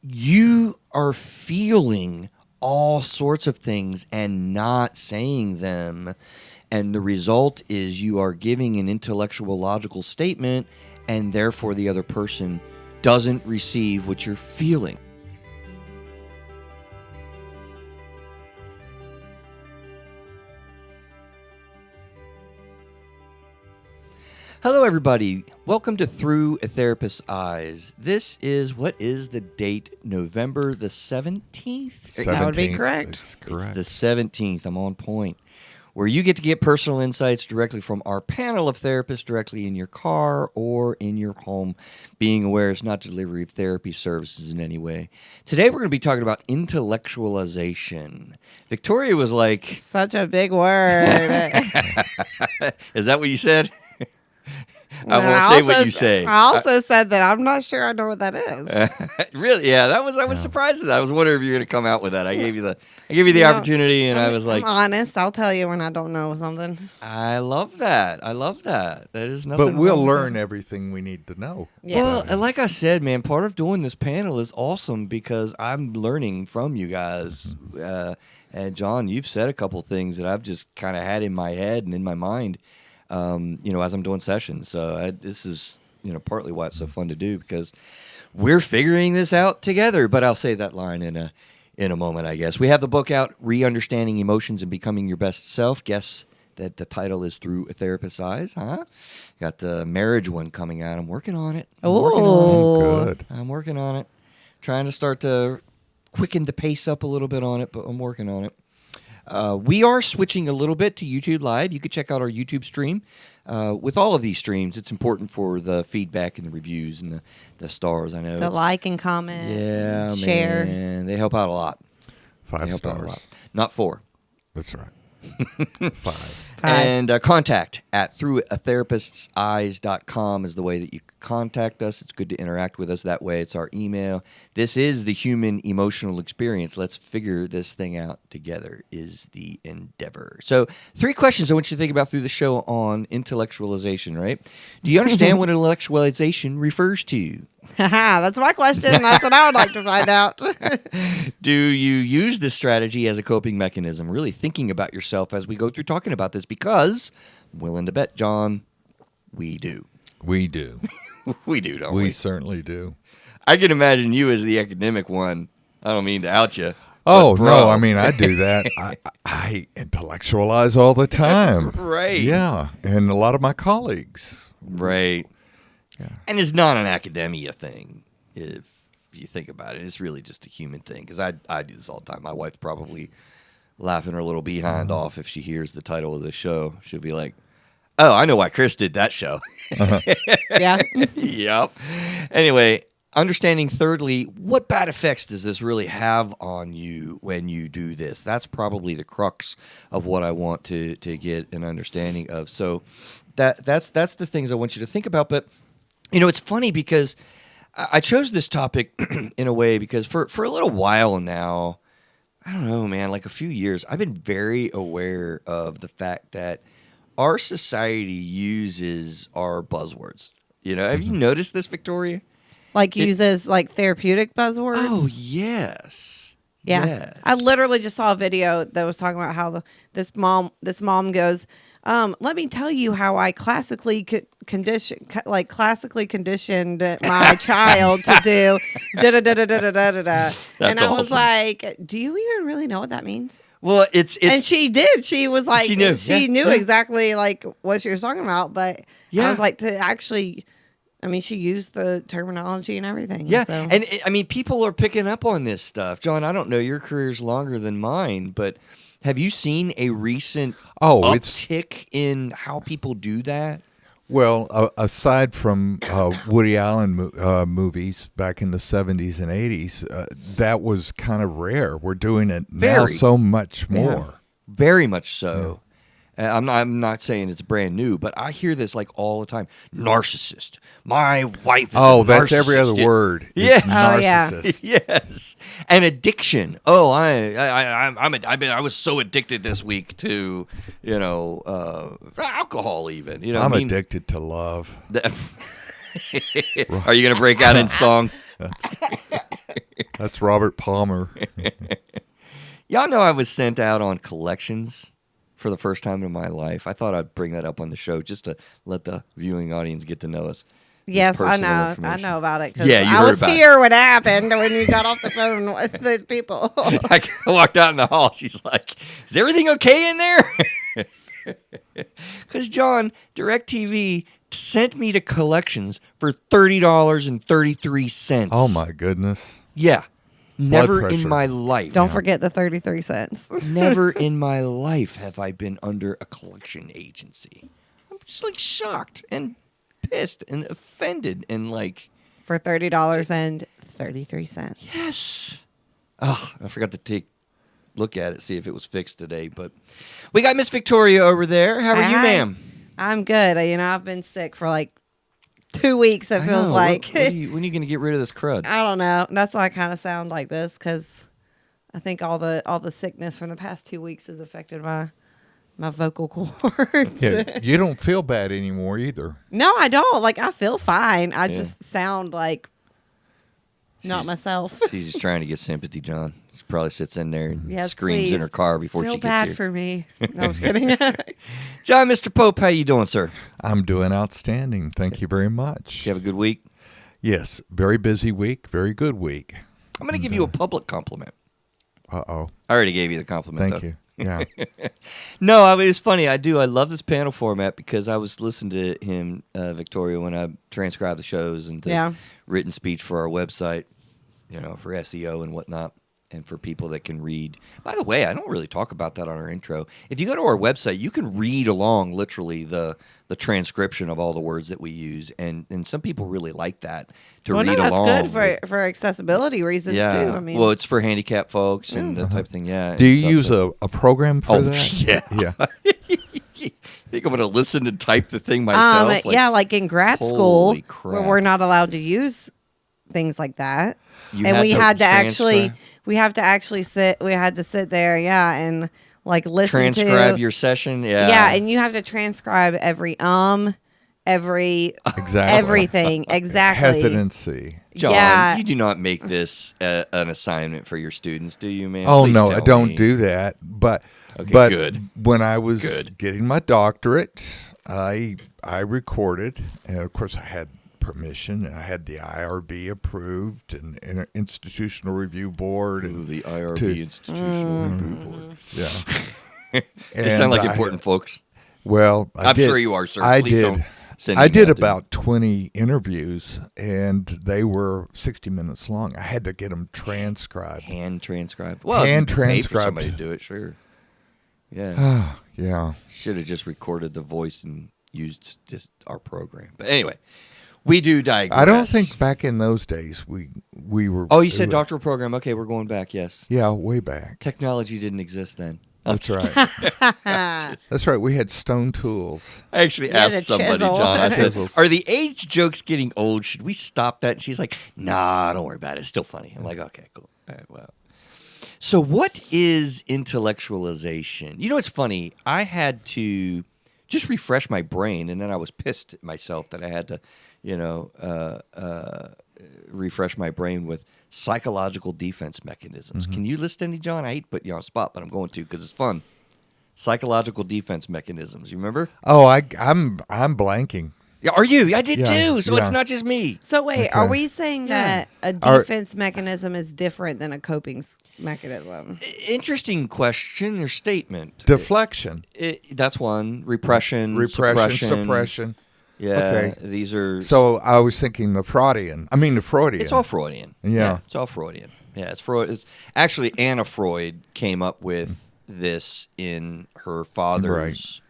you are feeling all sorts of things and not saying them. And the result is you are giving an intellectual, logical statement, and therefore the other person doesn't receive what you're feeling. Hello, everybody. Welcome to Through a Therapist's Eyes. This is, what is the date? November the 17th? That would be correct. That's correct. It's the 17th. I'm on point. Where you get to get personal insights directly from our panel of therapists directly in your car or in your home, being aware it's not delivery of therapy services in any way. Today, we're going to be talking about intellectualization. Victoria was like... Such a big word. Is that what you said? I won't say what you say. I also said that I'm not sure I know what that is. Really? Yeah, I was surprised at that. I was wondering if you were going to come out with that. I gave you the opportunity, and I was like, I'm honest. I'll tell you when I don't know something. I love that. That is nothing. But we'll wrong with learn that. everything we need to know. Yes. Well, like I said, man, part of doing this panel is awesome because I'm learning from you guys. And John, you've said a couple things that I've just kind of had in my head and in my mind. As I'm doing sessions. So this is, partly why it's so fun to do because we're figuring this out together. But I'll say that line in a moment, I guess. We have the book out, Re-Understanding Emotions and Becoming Your Best Self. Guess that the title is Through a Therapist's Eyes, huh? Got the marriage one coming out. I'm working on it. Good. I'm working on it. Trying to start to quicken the pace up a little bit on it, but I'm working on it. We are switching a little bit to YouTube Live. You can check out our YouTube stream. With all of these streams, it's important for the feedback and the reviews and the stars. I know The like and comment. Yeah, share. Man, they help out a lot. 5 stars. Not 4. That's right. 5. And contact at throughatherapist'seyes.com is the way that you contact us. It's good to interact with us that way. It's our email. This is the human emotional experience. Let's figure this thing out together is the endeavor. So 3 questions I want you to think about through the show on intellectualization, right? Do you understand what intellectualization refers to? That's my question. That's what I would like to find out. Do you use this strategy as a coping mechanism? Really thinking about yourself as we go through talking about this because, I'm willing to bet, John, we do. We do. We do, don't we? We certainly do. I can imagine you as the academic one. I don't mean to out you. Oh, bro. no, I mean, I do that. I intellectualize all the time. Right. Yeah, and a lot of my colleagues. Right. Yeah. And it's not an academia thing, if you think about it. It's really just a human thing, because I do this all the time. My wife's probably laughing her little behind off if she hears the title of the show. She'll be like, oh, I know why Chris did that show. Yeah. Yep. Anyway, understanding thirdly, what bad effects does this really have on you when you do this? That's probably the crux of what I want to get an understanding of. So that's the things I want you to think about. But it's funny because I chose this topic in a way because for a little while now, I don't know, man, like a few years, I've been very aware of the fact that our society uses our buzzwords. Have you noticed this, Victoria? Like uses like therapeutic buzzwords. Oh, yes. Yeah. Yes. I literally just saw a video that was talking about how this mom goes, let me tell you how I classically conditioned my child to do da-da-da-da-da-da-da-da. And I was like, do you even really know what that means? Well, it's and she did. She was like, she knew exactly like what she was talking about. But yeah. I was like, to actually, she used the terminology and everything. Yeah, so. and people are picking up on this stuff. John, I don't know, your career's longer than mine, but have you seen a recent uptick in how people do that? Well, aside from Woody Allen movies back in the 70s and 80s, that was kind of rare. We're doing it now so much more. Yeah. Very much so. Yeah. I'm not saying it's brand new, but I hear this like all the time. Narcissist. My wife is a narcissist. That's every other word. Yes. Narcissist. Yes. And addiction. Oh, I was so addicted this week to, alcohol even. I'm addicted to love. Are you going to break out in song? That's Robert Palmer. Y'all know I was sent out on collections for the first time in my life. I thought I'd bring that up on the show just to let the viewing audience get to know us. Yes, I know. I know about it. 'Cause Yeah, you I heard was about here when it happened when you got off the phone with the people. I walked out in the hall. She's like, "Is everything okay in there?" Because John, DirecTV sent me to collections for $30.33. Oh my goodness. Yeah, never in pressure. my life. Don't forget the 33 cents. Never in my life have I been under a collection agency. I'm just like shocked and pissed and offended and like, For $30.33. yes. Oh, I forgot to take look at it, see if it was fixed today. But we got Miss Victoria over there. How are you, Hi. ma'am? I'm good. I've been sick for like 2 weeks. It I feels know. like. When are you going to get rid of this crud? I don't know. That's why I kind of sound like this because I think all the sickness from the past 2 weeks has affected my vocal cords. Yeah, you don't feel bad anymore either. No, I don't. Like I feel fine. I just sound like not myself. She's just trying to get sympathy, John. She probably sits in there and Yes, screams please. in her car before Feel she gets bad here. for me. No, I'm just kidding. John, Mr. Pope, how you doing, sir? I'm doing outstanding. Thank you very much. Did you have a good week? Yes, very busy week, very good week. I'm going to give you a public compliment. Uh-oh. I already gave you the compliment, Thank though. you. Yeah. No, I mean, it's funny. I love this panel format because I was listening to him, Victoria, when I transcribe the shows and the written speech for our website, for SEO and whatnot, and for people that can read. By the way, I don't really talk about that on our intro. If you go to our website, you can read along literally the transcription of all the words that we use, and some people really like that to read along. That's good for accessibility reasons too. I mean, well, it's for handicapped folks and that type of thing. Yeah. Do you use a program for that? Yeah. Yeah. I think I'm going to listen and type the thing myself. like in grad school holy where crap. we're not allowed to use things like that. You And had we to had to transcribe? we had to sit there, and like listen Transcribe to your session. yeah, and you have to transcribe every every Exactly. everything exactly. Hesitancy. John, yeah. you do not make this an assignment for your students, do you, man? Oh Please no, I tell don't me. do that. But Okay, but good. when I was Good. getting my doctorate, I recorded, and of course I had permission, and I had the IRB approved and institutional review board, Ooh, and the IRB to- Institutional Review Board. yeah. They sound like And important folks. Well, I'm sure you are, sir. I Please did. don't send I did email to me. about 20 interviews, and they were 60 minutes long. I had to get them transcribed. Hand transcribed. Well, Hand if you pay for transcribed. somebody to do it, sure. Yeah. Yeah. Should have just recorded the voice and used just our program. But anyway, we do digress. I don't think back in those days we were. Oh, you said doctoral program. Okay, we're going back. Yes. Yeah, way back. Technology didn't exist then. That's right. That's right. We had stone tools. I actually You had asked a somebody, chisel. John, I said, Chisels. are the age jokes getting old? Should we stop that? And she's like, nah, don't worry about it. It's still funny. I'm like, okay, cool. All right, well. So what is intellectualization? You know, it's funny. I had to just refresh my brain, and then I was pissed at myself that I had to, refresh my brain with psychological defense mechanisms. Can you list any, John? I hate to put you on the spot, but I'm going to because it's fun. Psychological defense mechanisms. You remember? Oh, I'm blanking. Yeah, are you? I did Yeah, too. So it's yeah. not just me. So wait, Okay. are we saying that a Are- defense mechanism is different than a coping mechanism? Interesting question or statement. Deflection, That's one. Repression, repression, suppression. suppression. Yeah, Okay. these are. So I was thinking the Freudian. it's all Freudian. Yeah. It's all Freudian. Yeah, it's Freud. It's actually Anna Freud came up with this in her father's.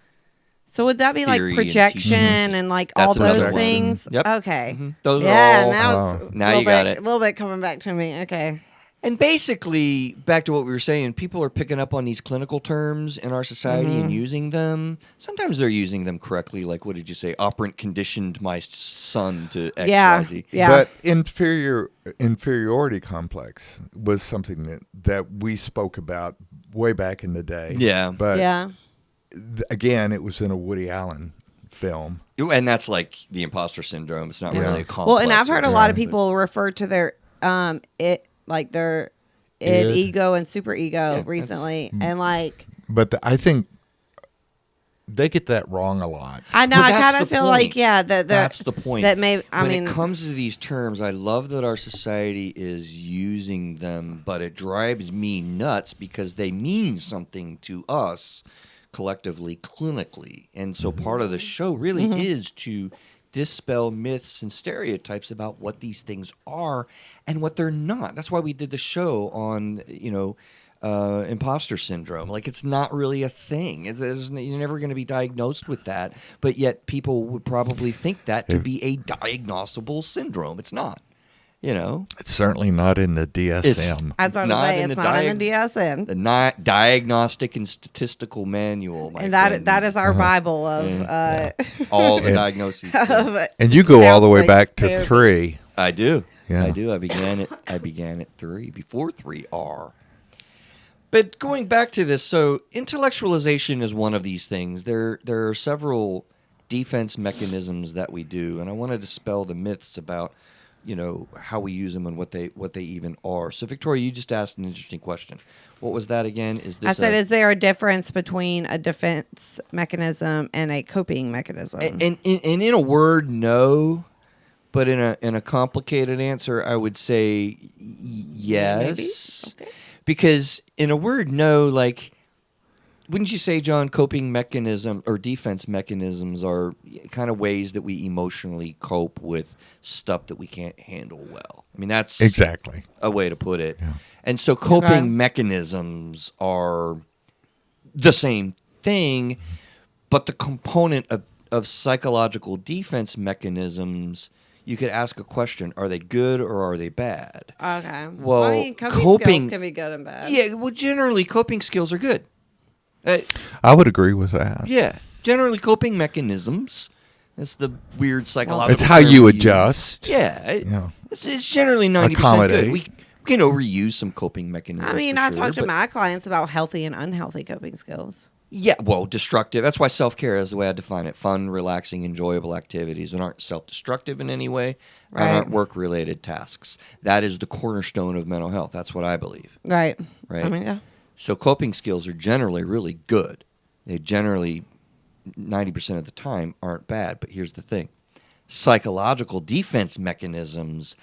So would that be like Theory and projection teaching. and like That's all another those one. things? Yep. Okay. Those Yeah, are all. now it's Now you got a it. little bit coming back to me. Okay. And basically, back to what we were saying, people are picking up on these clinical terms in our society and using them. Sometimes they're using them correctly. Like, what did you say? Operant conditioned my son to X, Yeah. Y, Z. Yeah. But inferiority complex was something that we spoke about way back in the day. Yeah. But yeah. again, it was in a Woody Allen film. And that's like the imposter syndrome. It's not Yeah. really a complex. Well, and I've heard a lot of but- people refer to it like their Id. ego and super ego Yeah, recently, and like But I think they get that wrong a lot. I know Well, I that's kind of the feel point. like That's the point. that may I when mean it comes to these terms, I love that our society is using them, but it drives me nuts because they mean something to us collectively, clinically. And so part of the show really is to dispel myths and stereotypes about what these things are and what they're not. That's why we did the show on, imposter syndrome. Like, it's not really a thing. You're never going to be diagnosed with that, but yet people would probably think that to be a diagnosable syndrome. It's not. It's certainly not in the DSM. I was going to not say in it's the not in the DSM, the Diagnostic and Statistical Manual, my and friend. that is our Bible of all the diagnoses. Yeah. And you go all the way counseling, back to therapy. 3. I do. Yeah. I do. I began at 3 before 3R. But going back to this, so intellectualization is one of these things. There are several defense mechanisms that we do, and I want to dispel the myths about, how we use them and what they even are. So, Victoria, you just asked an interesting question. What was that again? I said, is there a difference between a defense mechanism and a coping mechanism? and in a word, no. But in a complicated answer, I would say yes. Maybe? Okay. Because in a word, no, like, wouldn't you say, John, coping mechanism or defense mechanisms are kind of ways that we emotionally cope with stuff that we can't handle well? I mean, that's Exactly. a way to put it. Yeah. And so coping Okay. mechanisms are the same thing, but the component of psychological defense mechanisms, you could ask a question: are they good or are they bad? Okay. Well, I mean, coping coping- skills can be good and bad. Yeah, well, generally, coping skills are good. I would agree with that. Yeah, generally, coping mechanisms. That's the weird psychological. It's how term you we use. adjust. Yeah, Yeah. it's generally 90% good. Accommodate. We can overuse some coping mechanisms. I mean, for I sure, talk to but- my clients about healthy and unhealthy coping skills. Yeah, well, destructive. That's why self-care is the way I define it. Fun, relaxing, enjoyable activities that aren't self-destructive in any way and Right. aren't work-related tasks. That is the cornerstone of mental health. That's what I believe. Right. Right. I mean, yeah. So coping skills are generally really good. They generally, 90% of the time, aren't bad. But here's the thing. Psychological defense mechanisms,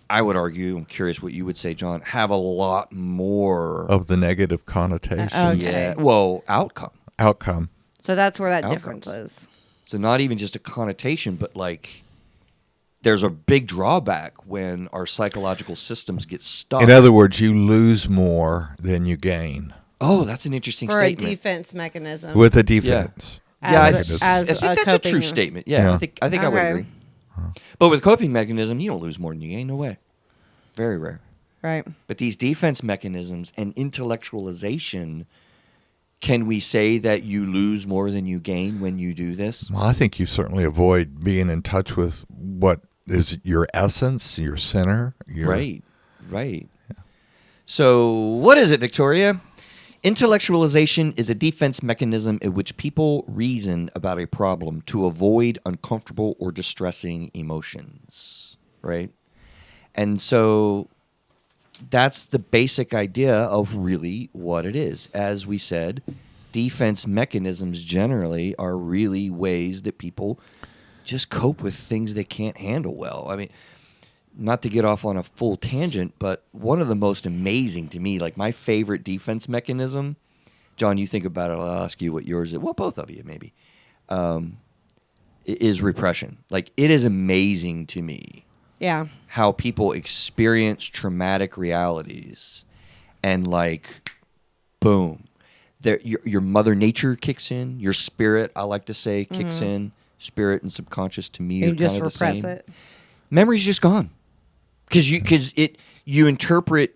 I would argue, I'm curious what you would say, John, have a lot more Of the negative connotation. Okay. yeah, well, outcome. Outcome. So that's where that Outcomes. difference is. So not even just a connotation, but like there's a big drawback when our psychological systems get stuck. In other words, you lose more than you gain Oh, that's an interesting For a statement. defense mechanism. with a defense. Yeah, I, mechanism. I think that's a true coping- statement. Yeah, Yeah. I think I would Okay. agree. But with coping mechanism, you don't lose more than you gain. No way. Very rare. Right. But these defense mechanisms and intellectualization, can we say that you lose more than you gain when you do this? Well, I think you certainly avoid being in touch with what is your essence, your center. Your, Right. So, what is it, Victoria? Intellectualization is a defense mechanism in which people reason about a problem to avoid uncomfortable or distressing emotions, right? And so that's the basic idea of really what it is. As we said, defense mechanisms generally are really ways that people just cope with things they can't handle well. I mean, not to get off on a full tangent, but one of the most amazing to me, like my favorite defense mechanism, John, you think about it, I'll ask you what yours is. Well, both of you maybe, is repression. Like, it is amazing to me Yeah. how people experience traumatic realities and, like, boom, your mother nature kicks in, your spirit, I like to say, kicks in. Spirit and subconscious to me You are just kind of the repress same. it. Memory's just gone because you interpret,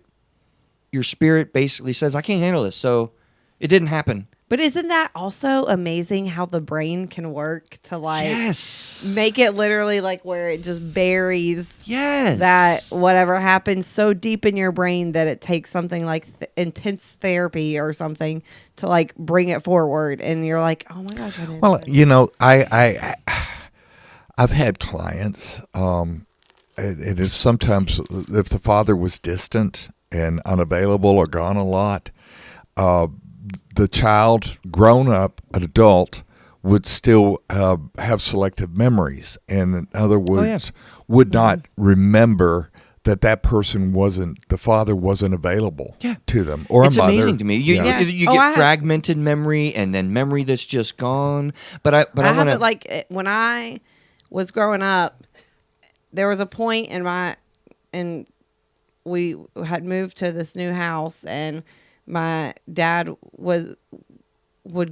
your spirit basically says, I can't handle this, so it didn't happen. But isn't that also amazing how the brain can work to like Yes. make it literally like where it just buries Yes. that whatever happens so deep in your brain that it takes something like intense therapy or something to like bring it forward, and you're like, oh my gosh, I didn't. Well, do that. you know, I've had clients, it is sometimes if the father was distant and unavailable or gone a lot, the child, grown up, an adult, would still have selective memories, and in other words, would not remember that person the father wasn't available to them, or it's a mother. amazing to me. You get fragmented memory and then memory that's just gone. But I have want it to like when I was growing up, there was a point and we had moved to this new house, and my dad would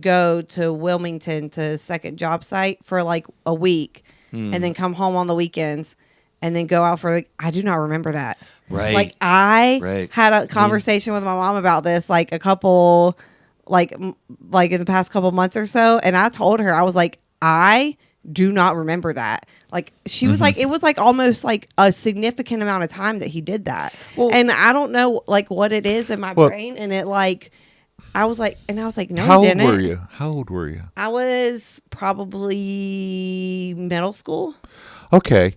go to Wilmington to a second job site for like a week, and then come home on the weekends, and then go out for I do not remember that. Right. Like I had a conversation with my mom about this, like a couple, like in the past couple months or so, and I told her, I was like, I do not remember that. Like she was like, it was like almost like a significant amount of time that he did that, and I don't know like what it is in my brain, and it like. I was like, no, How he didn't. old were you? How old were you? I was probably middle school. Okay.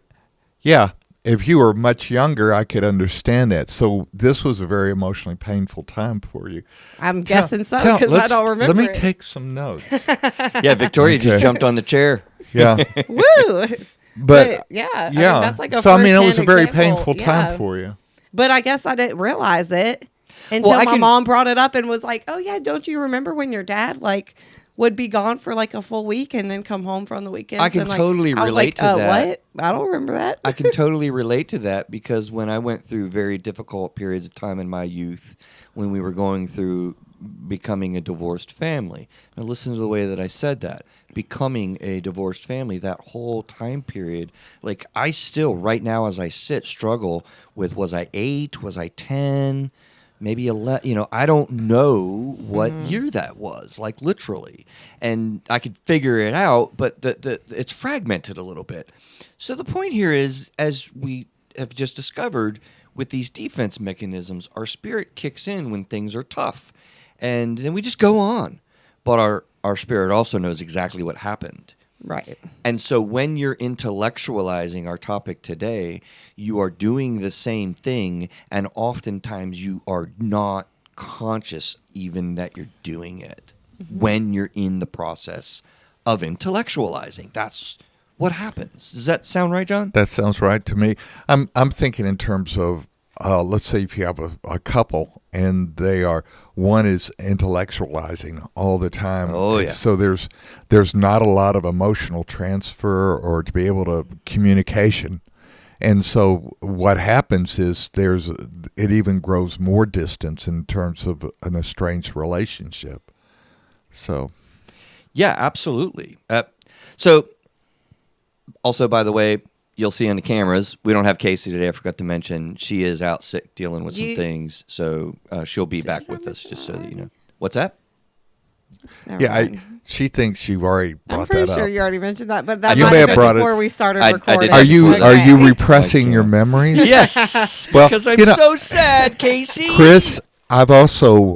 Yeah. If you were much younger, I could understand that. So this was a very emotionally painful time for you. I'm guessing so, because I don't remember. Let me take some notes. Yeah, Victoria just jumped on the chair. Yeah. Woo! But yeah. yeah. I mean, that's like a so, I mean, it was a very example. painful time for you. But I guess I didn't realize it until my mom brought it up and was like, oh, yeah, don't you remember when your dad, like, would be gone for, like, a full week and then come home from the weekends? I can totally relate to that. What? I don't remember that. I can totally relate to that, because when I went through very difficult periods of time in my youth, when we were going through becoming a divorced family. Now listen to the way that I said that. Becoming a divorced family, that whole time period, like I still, right now as I sit, struggle with, was I 8? Was I 10? Maybe 11, I don't know what year that was, like literally. And I could figure it out, but it's fragmented a little bit. So the point here is, as we have just discovered, with these defense mechanisms, our spirit kicks in when things are tough. And then we just go on. But our spirit also knows exactly what happened. Right. And so when you're intellectualizing our topic today, you are doing the same thing, and oftentimes you are not conscious even that you're doing it when you're in the process of intellectualizing. That's what happens. Does that sound right, John? That sounds right to me. I'm thinking in terms of, let's say if you have a couple and one is intellectualizing all the time. Oh, yeah. So there's not a lot of emotional transfer or to be able to communication. And so what happens is it even grows more distance in terms of an estranged relationship. So. Yeah, absolutely. So also, by the way, you'll see on the cameras, we don't have Kasie today. I forgot to mention she is out sick dealing with some things. So she'll be back with us, just so that you know. What's that? She thinks you've already brought that up. I'm pretty sure you already mentioned that, but that you might may have have been brought before it. we started I recording. did. Are you Okay. repressing your memories? Yes, Well, because I'm so sad, Kasie. Chris, I've also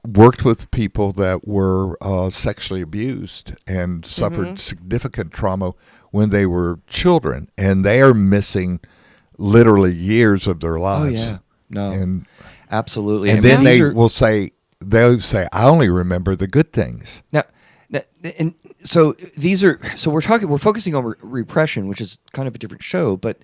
worked with people that were sexually abused and suffered significant trauma when they were children, and they are missing literally years of their lives. Oh yeah, no, and absolutely. And then they'll say, I only remember the good things. Now, and so we're focusing on repression, which is kind of a different show, but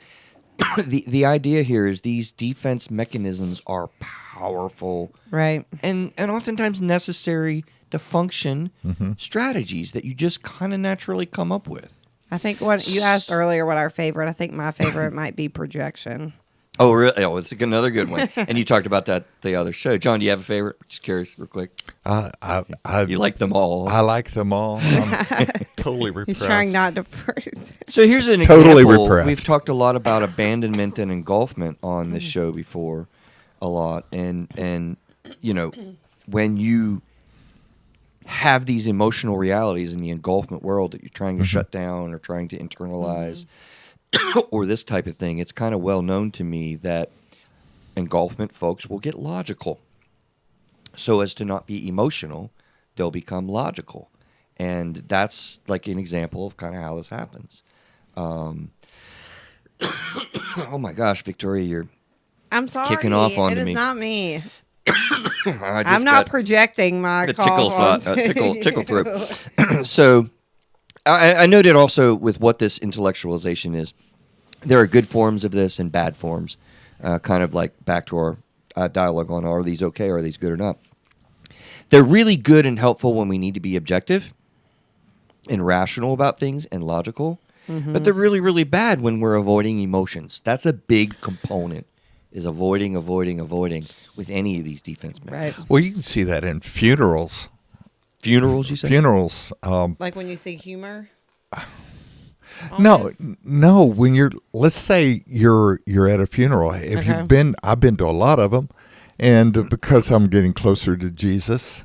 the idea here is these defense mechanisms are powerful, Right, and oftentimes necessary to function strategies that you just kind of naturally come up with. I think what you asked earlier, what our favorite. I think my favorite might be projection. Oh, really? Oh, it's another good one. And you talked about that the other show. John, do you have a favorite? Just curious, real quick. You like them all. I like them all. I'm totally repressed. He's trying not to. So here's an Totally example. repressed. We've talked a lot about abandonment and engulfment on this show before, a lot, and when you have these emotional realities in the engulfment world that you're trying to shut down or trying to internalize, or this type of thing, it's kind of well known to me that engulfment folks will get logical. So as to not be emotional, they'll become logical. And that's like an example of kind of how this happens. Oh my gosh, Victoria, you're I'm sorry. kicking off onto It is me. not me. I just I'm not got projecting my a cough tickle throat. So I noted also with what this intellectualization is, there are good forms of this and bad forms. Kind of like back to our dialogue on are these okay, are these good or not. They're really good and helpful when we need to be objective and rational about things and logical. But they're really, really bad when we're avoiding emotions. That's a big component, is avoiding with any of these defense mechanisms. Right. Well, you can see that in funerals. Funerals, you say? Funerals. Like when you see humor. No, Almost? no. When let's say you're at a funeral. If Okay. I've been to a lot of them, and because I'm getting closer to Jesus,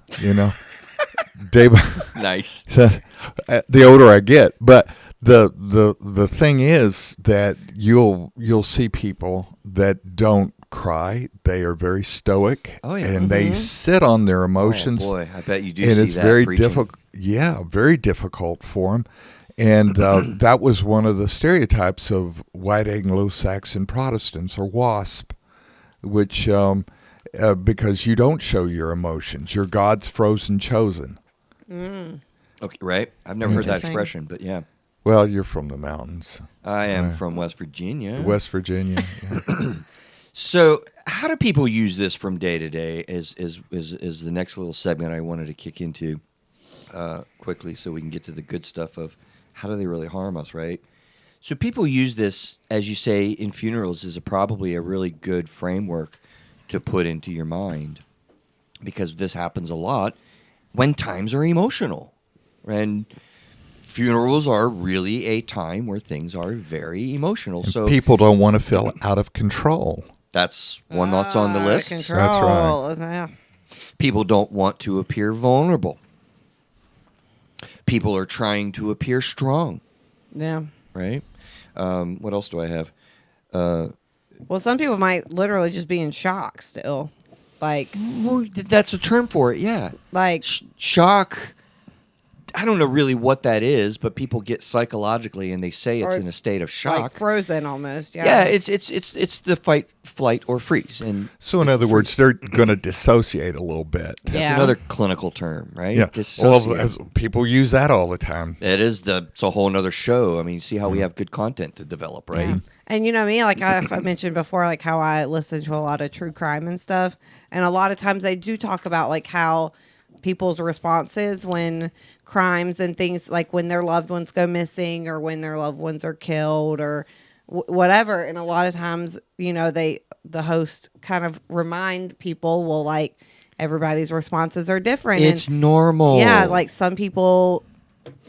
day by Nice. the older I get. But the thing is that you'll see people that don't cry. They are very stoic, Oh, yeah. and they sit on their emotions. Oh, boy, I bet you do and see it's that very preaching. difficult. Yeah, very difficult for them. And that was one of the stereotypes of white Anglo-Saxon Protestants, or WASP, which because you don't show your emotions, you're God's frozen chosen. Okay, right? I've never heard that Interesting. expression, but yeah. Well, you're from the mountains, I am Right. from West Virginia. West Virginia. Yeah. So, how do people use this from day to day? Is the next little segment I wanted to kick into quickly, so we can get to the good stuff of how do they really harm us, right? So, people use this, as you say, in funerals, is probably a really good framework to put into your mind, because this happens a lot when times are emotional, and funerals are really a time where things are very emotional. So People don't want to feel out of control. that's one that's on the list. Control. Yeah. People don't want to appear vulnerable. People are trying to appear strong, Yeah. right? What else do I have? Well, some people might literally just be in shock still. Like, Well, that's a term for it, yeah. like, Shock. I don't know really what that is, but people get psychologically and they say it's Or in a state of shock. like frozen almost. Yeah. Yeah, it's the fight, flight, or freeze, and So, in other words, they're going to dissociate a little bit. that's Yeah. another clinical term, right? Yeah. Well, Dissociate. as people use that all the time. It's a whole nother show. I mean, see how we have good content to develop, right? Yeah. And you know me, like I mentioned before, like how I listen to a lot of true crime and stuff. And a lot of times they do talk about like how people's responses when crimes and things, like when their loved ones go missing or when their loved ones are killed or whatever. And a lot of times, the host kind of remind people, well, like everybody's responses are different. It's and normal. yeah, like some people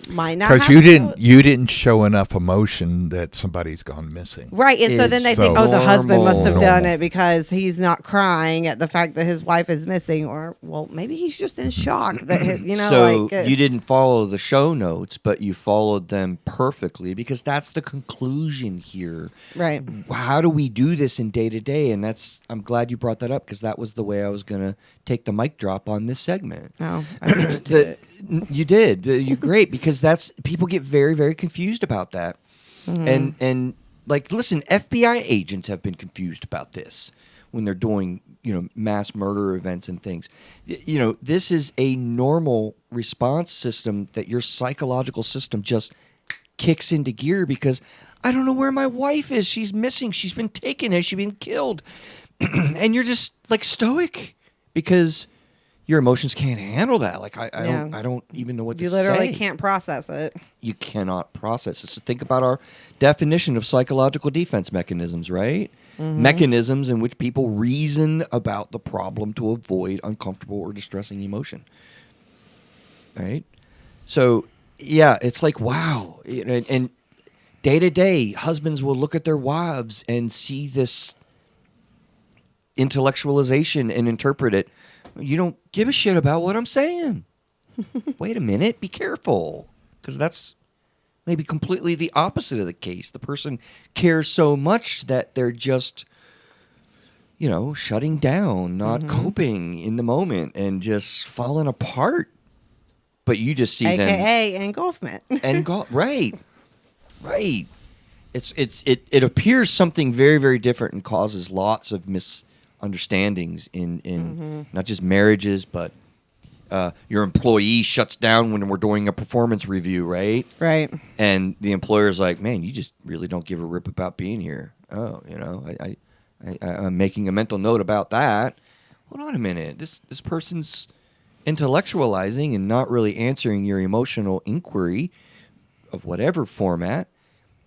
might not Because have you didn't show enough emotion that somebody's gone missing. right, and so then they It's think, so oh, the husband must have done normal. it because he's not crying at the fact that his wife is missing, or well, maybe he's just in shock that So like you didn't follow the show notes, but you followed them perfectly because that's the conclusion here. right. How do we do this in day to day? And I'm glad you brought that up because that was the way I was going to take the mic drop on this segment. Oh, I beat you to it. You did. You're great because people get very, very confused about that. And like, listen, FBI agents have been confused about this when they're doing, mass murder events and things. This is a normal response system that your psychological system just kicks into gear because I don't know where my wife is. She's missing. She's been taken. Has she been killed? And you're just like stoic because your emotions can't handle that. Like I don't even know what You to literally say. can't process it. You cannot process it. So think about our definition of psychological defense mechanisms, right? Mechanisms in which people reason about the problem to avoid uncomfortable or distressing emotion. Right? So, yeah, it's like, wow. And day to day, husbands will look at their wives and see this intellectualization and interpret it. You don't give a shit about what I'm saying. Wait a minute. Be careful. Because that's maybe completely the opposite of the case. The person cares so much that they're just, shutting down, not coping in the moment, and just falling apart. But you just see them. AKA engulfment. And right. It appears something very, very different and causes lots of misunderstandings in not just marriages, but your employee shuts down when we're doing a performance review, right? Right. And the employer's like, man, you just really don't give a rip about being here. Oh, I'm making a mental note about that. Hold on a minute. This person's intellectualizing and not really answering your emotional inquiry of whatever format,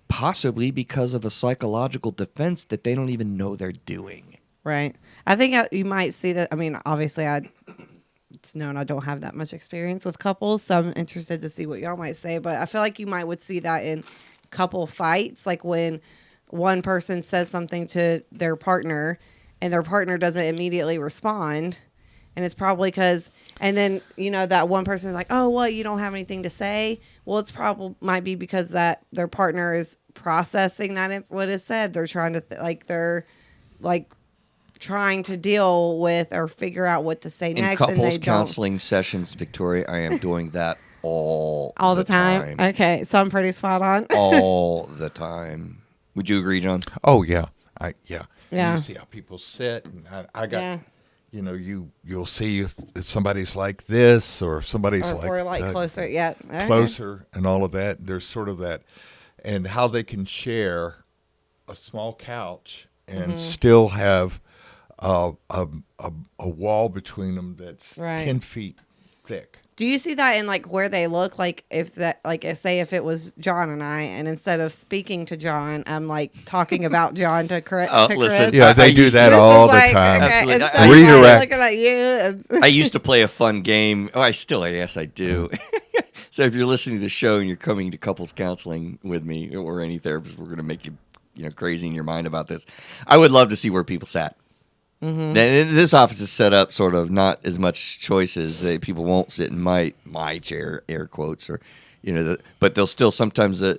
possibly because of a psychological defense that they don't even know they're doing. Right. I think you might see that. I mean, obviously, it's known I don't have that much experience with couples, so I'm interested to see what y'all might say. But I feel like you would see that in couple fights, like when one person says something to their partner and their partner doesn't immediately respond. And it's probably because, and then, that one person is like, oh, well, you don't have anything to say. Well, it's might be because that their partner is processing what is said. They're trying to, trying to deal with or figure out what to say next. In couples counseling sessions, Victoria, I am doing that all the time. Okay, so I'm pretty spot on. All the time. Would you agree, John? Oh, yeah. Yeah. Yeah. You see how people sit, and I got... Yeah. You'll see if somebody's like this or if somebody's or closer, closer, and all of that. There's sort of that, and how they can share a small couch and still have a wall between them that's 10 feet thick. Do you see that in where they look? Say if it was John and I, and instead of speaking to John, I'm talking about John to Chris. Listen, yeah, they do that all the time. Okay, redirect. Looking at you. I used to play a fun game. Oh, yes, I do. So if you're listening to the show and you're coming to couples counseling with me or any therapist, we're going to make you, crazy in your mind about this. I would love to see where people sat. Mm-hmm. This office is set up sort of not as much choices. People won't sit in my chair, air quotes, or but they'll still sometimes a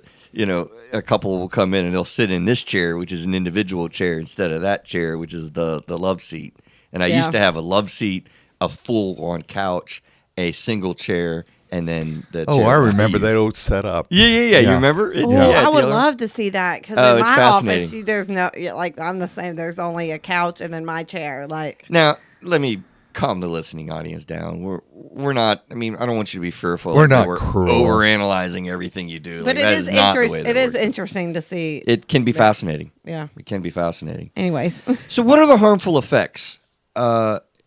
couple will come in and they'll sit in this chair, which is an individual chair, instead of that chair, which is the love seat. And I used to have a love seat, a full on couch, a single chair, and then the chair. I remember that old setup. Yeah. You remember? I would love to see that because in my office, there's no I'm the same. There's only a couch and then my chair. Now, let me calm the listening audience down. We're not. I mean, I don't want you to be fearful. We're not we're cruel. Overanalyzing everything you do. But it is interesting. It is interesting to see. It can be fascinating. Yeah, it can be fascinating. Anyways, so what are the harmful effects?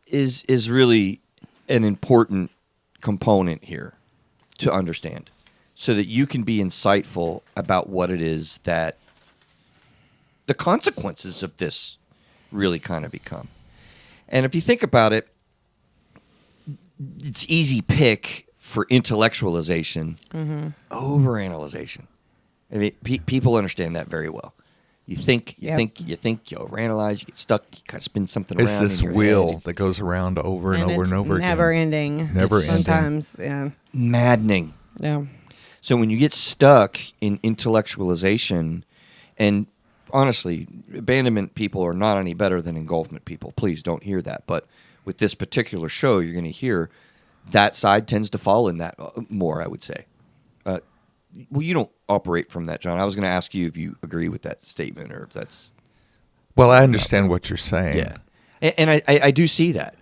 Is really an important component here to understand, so that you can be insightful about what it is that the consequences of this really kind of become. And if you think about it, it's easy pick for intellectualization, overanalyzation. I mean, people understand that very well. You think, you overanalyze, you get stuck, you kind of spin something around. It's this wheel that goes around over and over and over again. Never ending. Sometimes, yeah. Maddening. Yeah. So when you get stuck in intellectualization, and honestly, abandonment people are not any better than engulfment people. Please don't hear that. But with this particular show, you're going to hear that side tends to fall in that more, I would say. Well, you don't operate from that, John. I was going to ask you if you agree with that statement or if that's... Well, I understand what you're saying. Yeah. And I do see that,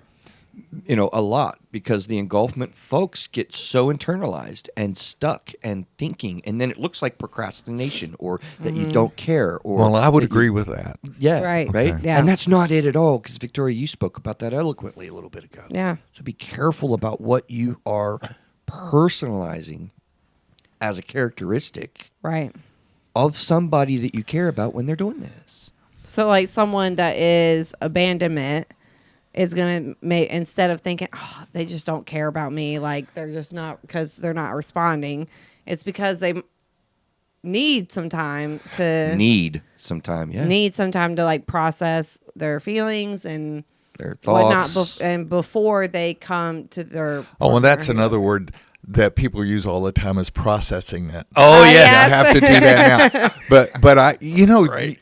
a lot, because the engulfment folks get so internalized and stuck and thinking, and then it looks like procrastination or that you don't care. Or well, I would agree with that. Yeah. Right. Right? Okay. Yeah. And that's not it at all, because Victoria, you spoke about that eloquently a little bit ago. Yeah. So be careful about what you are personalizing as a characteristic of somebody that you care about when they're doing this. So someone that is abandonment is going to instead of thinking, they just don't care about me, they're just not, because they're not responding, it's because they need some time to process their feelings and their thoughts whatnot, and before they come to their and that's another word that people use all the time, is processing it. Oh, yes. I have to do that now. But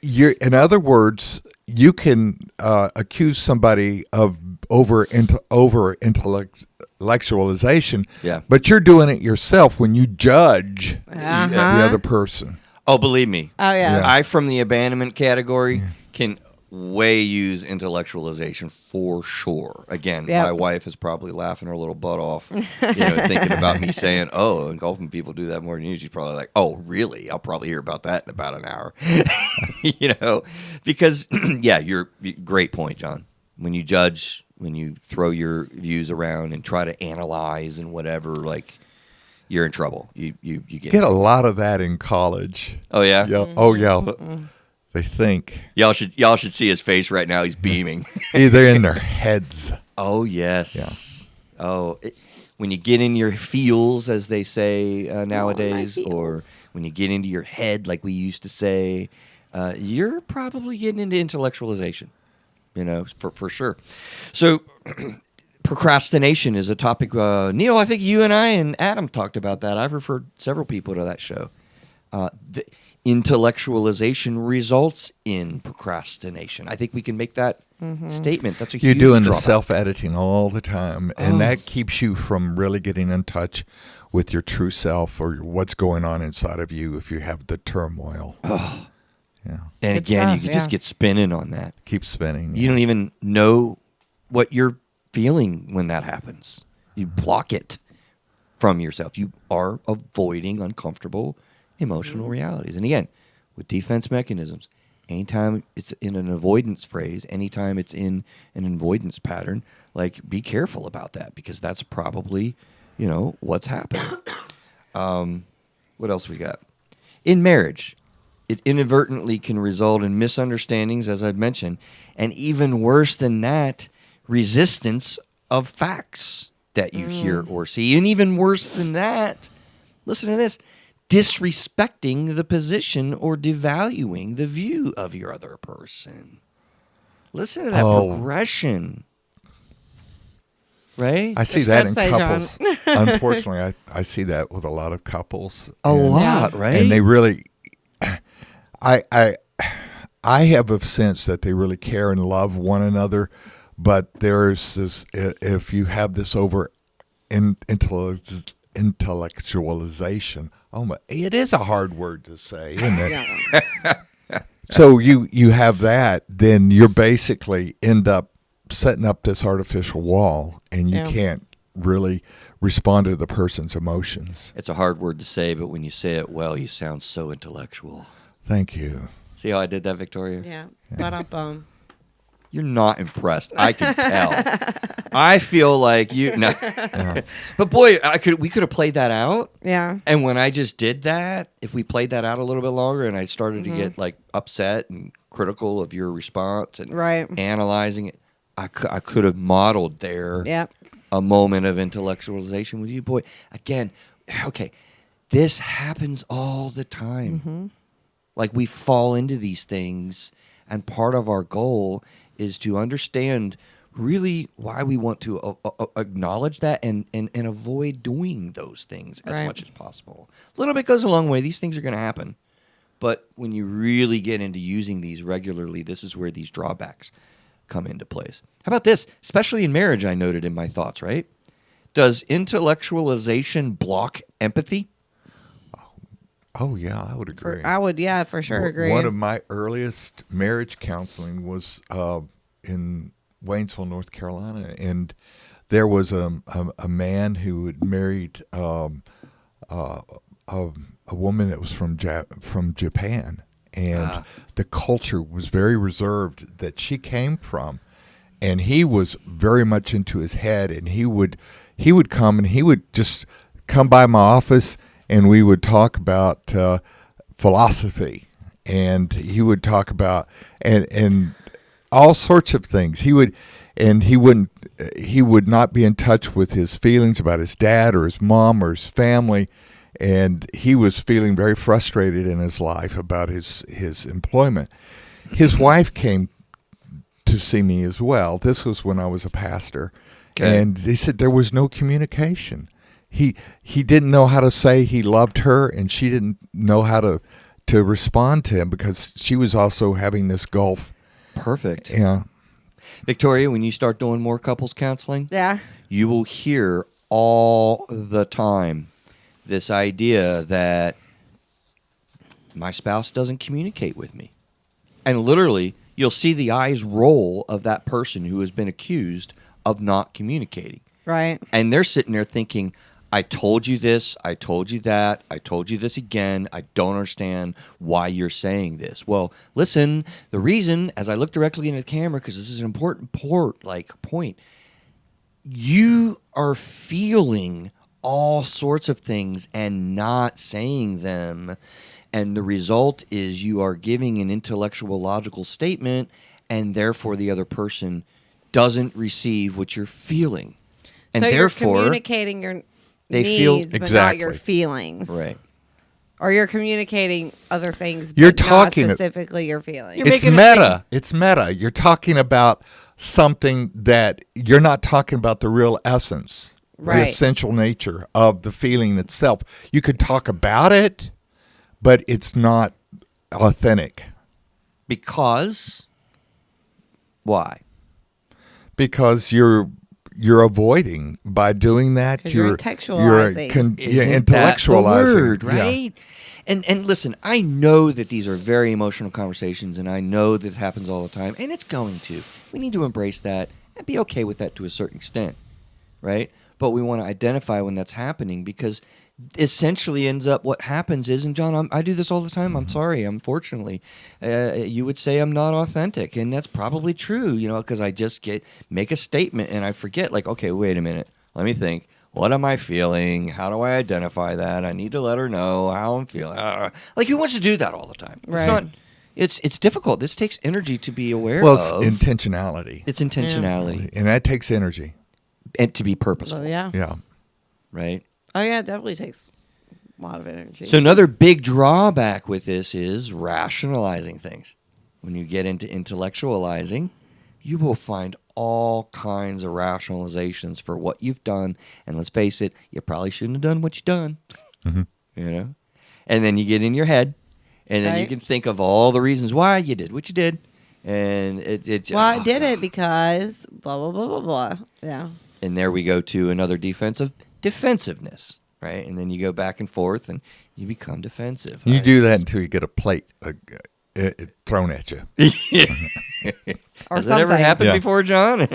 you're, in other words, you can accuse somebody of over intellectualization, but you're doing it yourself when you judge the other person. Oh, believe me. Oh yeah. Yeah. I, from the abandonment category, can way use intellectualization for sure. Again, Yep. my wife is probably laughing her little butt off, thinking about me saying, "Oh, engulfing people do that more than you." She's probably like, "Oh, really? I'll probably hear about that in about an hour." Because yeah, you're great point, John. When you judge, when you throw your views around and try to analyze and whatever, like, you're in trouble. You Get a lot of that in college. Oh yeah. Yeah. Oh yeah. They think Y'all should see his face right now. He's beaming. either in their heads. Oh yes. Yeah. Oh, when you get in your feels, as they say nowadays, or when you get into your head, like we used to say, you're probably getting into intellectualization. For sure. So, procrastination is a topic. Neil, I think you and I and Adam talked about that. I've referred several people to that show. The intellectualization results in procrastination. I think we can make that statement. That's a You're huge doing the drawback. self-editing all the time, and that keeps you from really getting in touch with your true self or what's going on inside of you if you have the turmoil. Oh. Yeah. And Good again, stuff, you could yeah. just get spinning on that. Keep spinning. You don't even know what you're feeling when that happens. You block it from yourself. You are avoiding uncomfortable emotional realities. And again, with defense mechanisms, anytime it's in an avoidance phrase, anytime it's in an avoidance pattern, like, be careful about that, because that's probably, what's happening. What else we got? In marriage, it inadvertently can result in misunderstandings, as I've mentioned, and even worse than that, resistance of facts that you hear or see. And even worse than that, listen to this, disrespecting the position or devaluing the view of your other person. Listen to that progression. Right? I see What that you in gotta say, couples. Unfortunately, I see that with a lot of couples. A lot, Yeah. right? And they really, I have a sense that they really care and love one another, but there's this, if you have this over intellectualization, it is a hard word to say, isn't it? Yeah. So you have that, then you're basically end up setting up this artificial wall, and you Yeah. can't really respond to the person's emotions. It's a hard word to say, but when you say it well, you sound so intellectual. Thank you. See how I did that, Victoria? Yeah. But You're not impressed. I can tell. I feel like you. No. But boy, we could have played that out. yeah. And when I just did that, if we played that out a little bit longer, and I started to get like upset and critical of your response and Right. analyzing it, I could have modeled there Yeah. a moment of intellectualization with you, boy. Again, okay, this happens all the time. Like, we fall into these things, and part of our goal is to understand really why we want to acknowledge that and avoid doing those things as Right. much as possible. A little bit goes a long way. These things are going to happen. But when you really get into using these regularly, this is where these drawbacks come into place. How about this? Especially in marriage, I noted in my thoughts, right? Does intellectualization block empathy? Oh yeah, I would agree. I would, for sure agree. One of my earliest marriage counseling was in Waynesville, North Carolina, and there was a man who had married a woman that was from Japan, and the culture was very reserved that she came from, and he was very much into his head, and he would come and he would just come by my office, and we would talk about philosophy, and he would talk about and all sorts of things. He would not be in touch with his feelings about his dad or his mom or his family, and he was feeling very frustrated in his life about his employment. His wife came to see me as well. This was when I was a pastor, and they said there was no communication. He didn't know how to say he loved her, and she didn't know how to respond to him because she was also having this gulf. Perfect. Yeah. Victoria, when you start doing more couples counseling, Yeah. you will hear all the time this idea that my spouse doesn't communicate with me. And literally, you'll see the eyes roll of that person who has been accused of not communicating. Right. And they're sitting there thinking, I told you this, I told you that, I told you this again. I don't understand why you're saying this. Well, listen, the reason, as I look directly into the camera, because this is an important point, you are feeling all sorts of things and not saying them. And the result is you are giving an intellectual, logical statement, and therefore the other person doesn't receive what you're feeling. And so therefore, you're communicating your they feel- needs, but not your Exactly. feelings. right. Or you're communicating other things, You're but talking- not specifically your feelings. You're It's making a meta. It's meta. You're talking about something that you're not talking about the real essence, the Right. essential nature of the feeling itself. You could talk about it, but it's not authentic Because why? because you're avoiding by doing that. 'Cause you're intellectualizing. Isn't that the intellectualizing, word, Yeah. right? And listen, I know that these are very emotional conversations, and I know this happens all the time, and it's going to. We need to embrace that and be okay with that to a certain extent, right? But we want to identify when that's happening, because essentially ends up what happens is, and John, I do this all the time. I'm sorry, unfortunately, you would say I'm not authentic, and that's probably true, because I just make a statement and I forget, like, okay, wait a minute, let me think. What am I feeling? How do I identify that? I need to let her know how I'm feeling. Like, who wants to do that all the time? Right. It's not. It's difficult. This takes energy to be aware Well, of. it's intentionality, It's intentionality and that takes energy. and to be purposeful, So, yeah. Yeah. right? Oh, yeah, it definitely takes a lot of energy. So another big drawback with this is rationalizing things. When you get into intellectualizing, you will find all kinds of rationalizations for what you've done. And let's face it, you probably shouldn't have done what you've done. And then you get in your head, and then you Right. can think of all the reasons why you did what you did. And I did it because blah, blah, blah, blah, blah. Yeah. And there we go to another defensiveness, right? And then you go back and forth, and you become defensive. You do that until you get a plate thrown at you. Or Has that something. ever happened Yeah. before, John?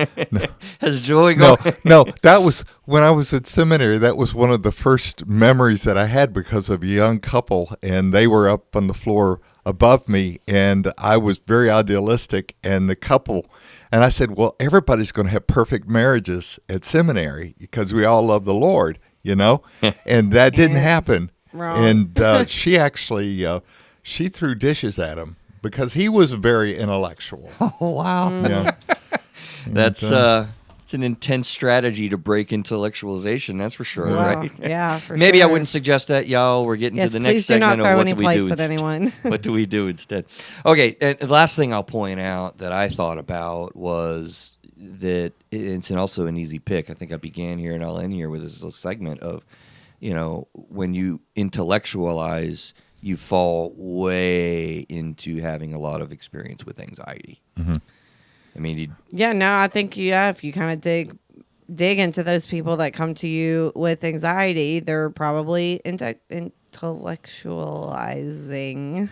Has joy gone? No, that was when I was at seminary. That was one of the first memories that I had because of a young couple, and they were up on the floor above me, and I was very idealistic, and the couple, and I said, well, everybody's going to have perfect marriages at seminary because we all love the Lord, and that didn't happen. Wrong. And she actually, she threw dishes at him because he was very intellectual. Oh, wow. Yeah. That's it's an intense strategy to break intellectualization, that's for sure, Wow. right? Yeah, for Maybe I sure. wouldn't suggest that, y'all. We're getting Yes, to the next please do not segment of throw what any do we do plates at instead. anyone. What do we do instead? Okay, and the last thing I'll point out that I thought about was that it's also an easy pick. I think I began here and I'll end here with this little segment of, when you intellectualize, you fall way into having a lot of experience with anxiety. I mean, Yeah, no, I think if you kind of dig into those people that come to you with anxiety, they're probably intellectualizing.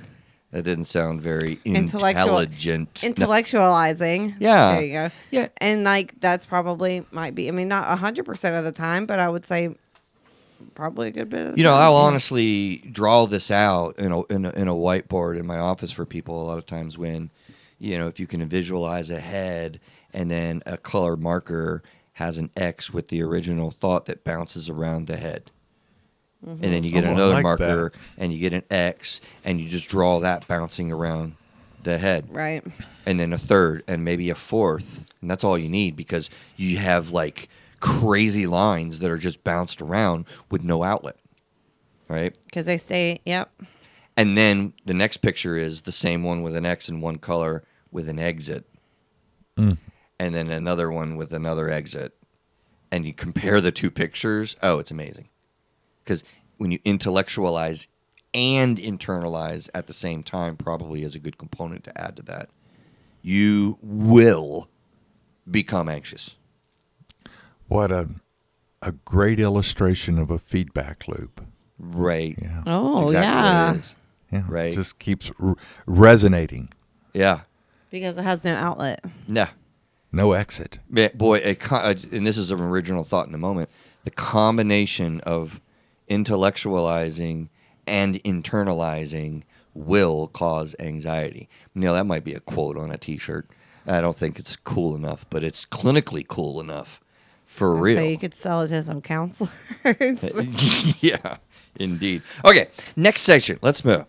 that didn't sound very Intellectual- intelligent. Intellectualizing. Yeah. There you go. Yeah. And that's probably might be, I mean, not 100% of the time, but I would say probably a good bit of the time. I'll Yeah. honestly draw this out in a whiteboard in my office for people a lot of times when, if you can visualize a head and then a color marker has an X with the original thought that bounces around the head. And then you get Oh, I another like marker that. and you get an X and you just draw that bouncing around the head. Right. And then a third and maybe a fourth. And that's all you need because you have like crazy lines that are just bounced around with no outlet. Right? Because they stay, yep. And then the next picture is the same one with an X in one color with an exit. And then another one with another exit. And you compare the two pictures. Oh, it's amazing. Because when you intellectualize and internalize at the same time, probably is a good component to add to that, you will become anxious. What a great illustration of a feedback loop. Right. Yeah. Oh, That's exactly yeah. what it is. Yeah, Right. It just keeps resonating. Yeah. Because it has no outlet. Yeah. No exit. Boy, and this is an original thought in the moment. The combination of intellectualizing and internalizing will cause anxiety. That might be a quote on a T-shirt. I don't think it's cool enough, but it's clinically cool enough for real. So you could sell it to some counselors. Yeah, indeed. Okay, next section. Let's move.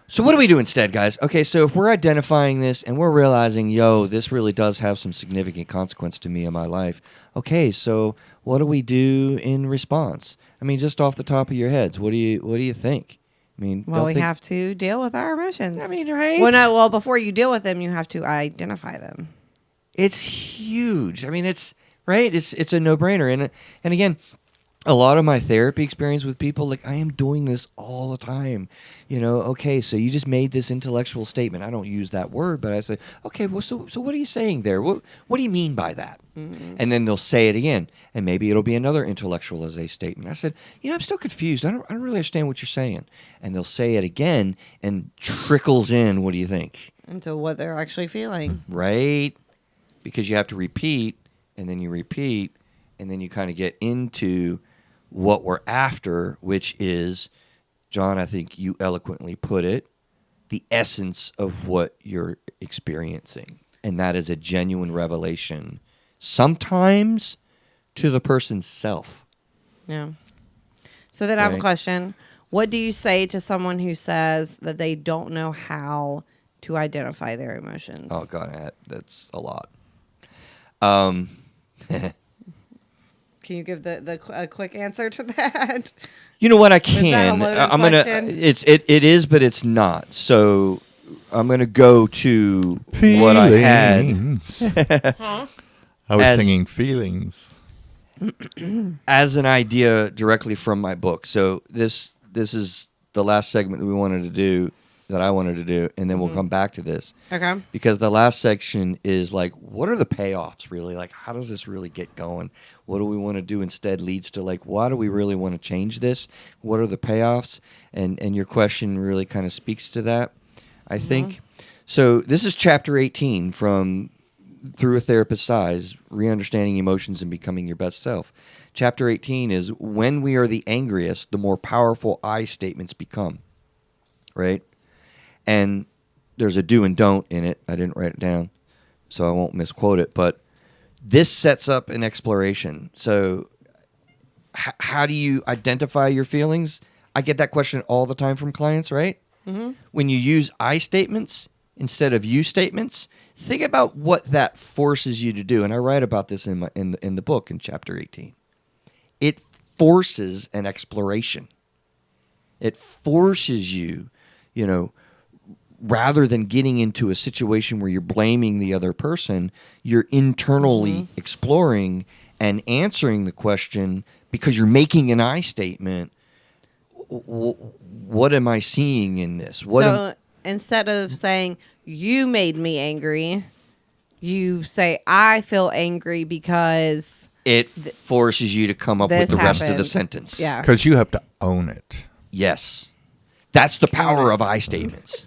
So what do we do instead, guys? Okay, so if we're identifying this and we're realizing, this really does have some significant consequence to me in my life. Okay, so what do we do in response? I mean, just off the top of your heads, what do you think? I mean, Well, we have to deal with our emotions. I mean, right? Well, no. Well, before you deal with them, you have to identify them. It's huge. I mean, it's right. It's a no-brainer, and again, a lot of my therapy experience with people, like I am doing this all the time. Okay, so you just made this intellectual statement. I don't use that word, but I say, okay, well, so what are you saying there? What do you mean by that? Mm-hmm. And then they'll say it again, and maybe it'll be another intellectualization statement. I said, I'm still confused. I don't really understand what you're saying. And they'll say it again, and trickles in. What do you think? Into what they're actually feeling. Right? Because you have to repeat, and then you repeat, and then you kind of get into what we're after, which is, John, I think you eloquently put it, the essence of what you're experiencing. And that is a genuine revelation, sometimes to the person's self. Yeah. So then I have a question. What do you say to someone who says that they don't know how to identify their emotions? Oh, God, that's a lot. Can you give a quick answer to that? You know what? I that a can. loaded I'm question? gonna. It is, but it's not. So I'm gonna go to what I had. Huh? I was As- singing feelings. as an idea directly from my book. So this is the last segment that we wanted to do, that I wanted to do, and then we'll come back to this. Okay. Because the last section is like, what are the payoffs really? Like, how does this really get going? What do we want to do instead leads to like, why do we really want to change this? What are the payoffs? And your question really kind of speaks to that, I think. So this is chapter 18 from Through a Therapist's Eyes, Re-Understanding Emotions and Becoming Your Best Self. Chapter 18 is when we are the angriest, the more powerful I statements become, right? And there's a do and don't in it. I didn't write it down, so I won't misquote it. But this sets up an exploration. So how do you identify your feelings? I get that question all the time from clients, right? Mm-hmm. When you use I statements instead of you statements, think about what that forces you to do. And I write about this in the book in chapter 18. It forces an exploration. It forces you, rather than getting into a situation where you're blaming the other person, you're internally exploring and answering the question because you're making an I statement. What am I seeing in this? Instead of saying, you made me angry, you say, I feel angry because it forces you to come up with the rest of the happened. sentence. Yeah. Because you have to own it. Yes. That's the power of I statements.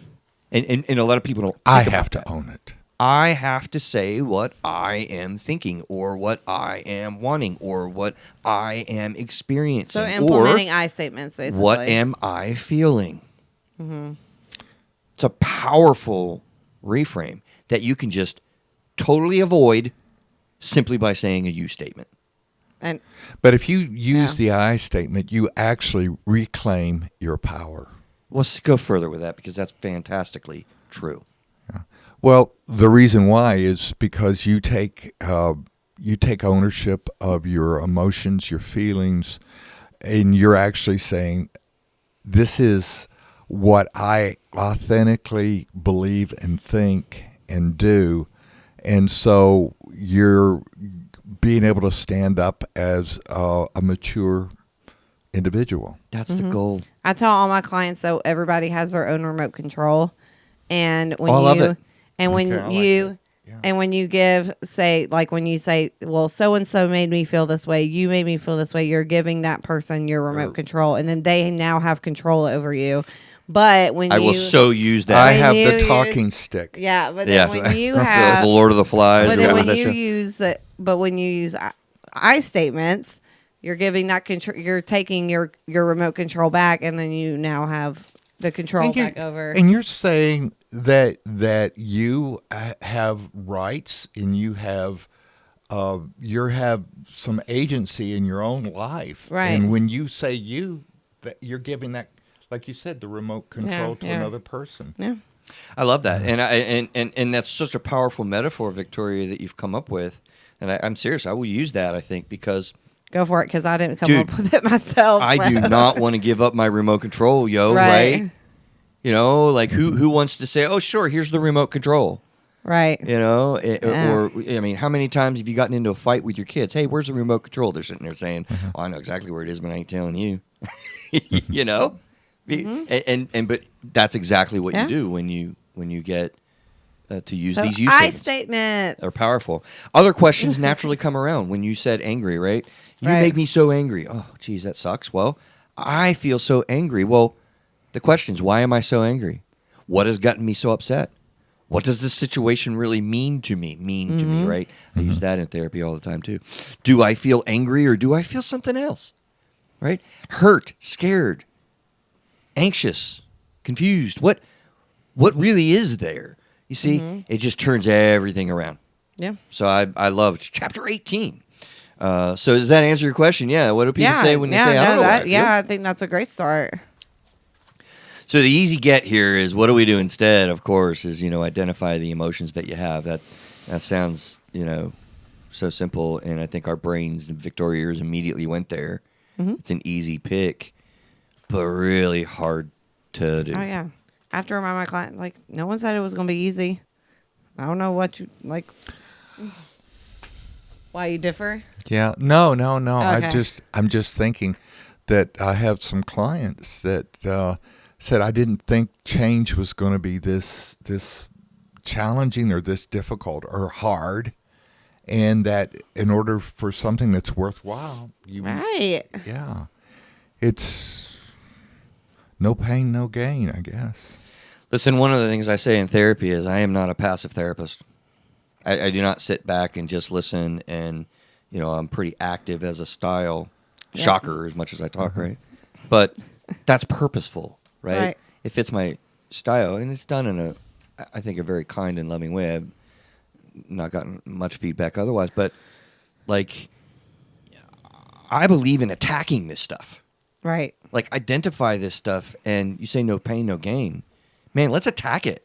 And a lot of people don't think I about have to that. own it. I have to say what I am thinking or what I am wanting or what I am experiencing. So implementing I statements, basically. What am I feeling? Mm-hmm. It's a powerful reframe that you can just totally avoid simply by saying a you statement. But if you use the I statement, you actually reclaim your power. Let's go further with that because that's fantastically true. Yeah. Well, the reason why is because you take ownership of your emotions, your feelings, and you're actually saying, this is what I authentically believe and think and do. And so you're being able to stand up as a mature individual. That's the goal. I tell all my clients that everybody has their own remote control, and when I love you it. and when Okay, I like you that. Yeah. and when you when you say, well, so and so made me feel this way, you made me feel this way, you're giving that person your remote control, and then they now have control over you. But when I you will so use that. I have you the use- talking stick. yeah, but then Yeah. when you the have Lord of the Flies. but Or then what was when that you show? use it, but when you use I statements, you're giving that control. You're taking your remote control back, and then you now have the control And you're- back over. And you're saying that you have rights and you have some agency in your own life. Right. And when you say that you're giving that, like you said, the remote control to yeah. another person. Yeah. I love that, and that's such a powerful metaphor, Victoria, that you've come up with. And I'm serious. I will use that. I think because Go for it, because I didn't come Dude, up with it myself. I do not want to give up my remote control, yo. Right. Right? You know, like who wants to say, "Oh, sure, here's the remote control." Right. You know, Yeah. or I mean, how many times have you gotten into a fight with your kids? Hey, where's the remote control? They're sitting there saying, "Oh, I know exactly where it is, but I ain't telling you." You know, but that's exactly what Yeah. you do when you get to use So these use I statements. statements. They're powerful. Other questions naturally come around when you said angry, right? You Right. make me so angry. Oh, geez, that sucks. Well, I feel so angry. Well, the question is, why am I so angry? What has gotten me so upset? What does this situation really mean to me? To me, right? I use that in therapy all the time too. Do I feel angry or do I feel something else? Right? Hurt, scared, anxious, confused. What really is there? You see, it just turns everything around. Yeah. So I love chapter 18. So does that answer your question? Yeah. What do people say when they say, I don't know what I feel? Yeah, I think that's a great start. So the easy get here is, what do we do instead? Of course, is, identify the emotions that you have. That sounds, so simple. And I think our brains and Victoria ears immediately went there. It's an easy pick, but really hard to do. Oh yeah. I have to remind my client, like, no one said it was going to be easy. I don't know what you like. Why you differ? Yeah. No. Okay. I'm just thinking that I have some clients that said I didn't think change was going to be this challenging or this difficult or hard, and that in order for something that's worthwhile, Right. yeah, it's no pain, no gain, I guess. Listen, one of the things I say in therapy is I am not a passive therapist. I do not sit back and just listen, and I'm pretty active as a style. Yeah. Shocker, as much as I talk, right? But that's purposeful, right? Right. It fits my style, and it's done in I think, a very kind and loving way. I've not gotten much feedback otherwise, but like, I believe in attacking this stuff. Right. Like, identify this stuff, and you say no pain, no gain. Man, let's attack it.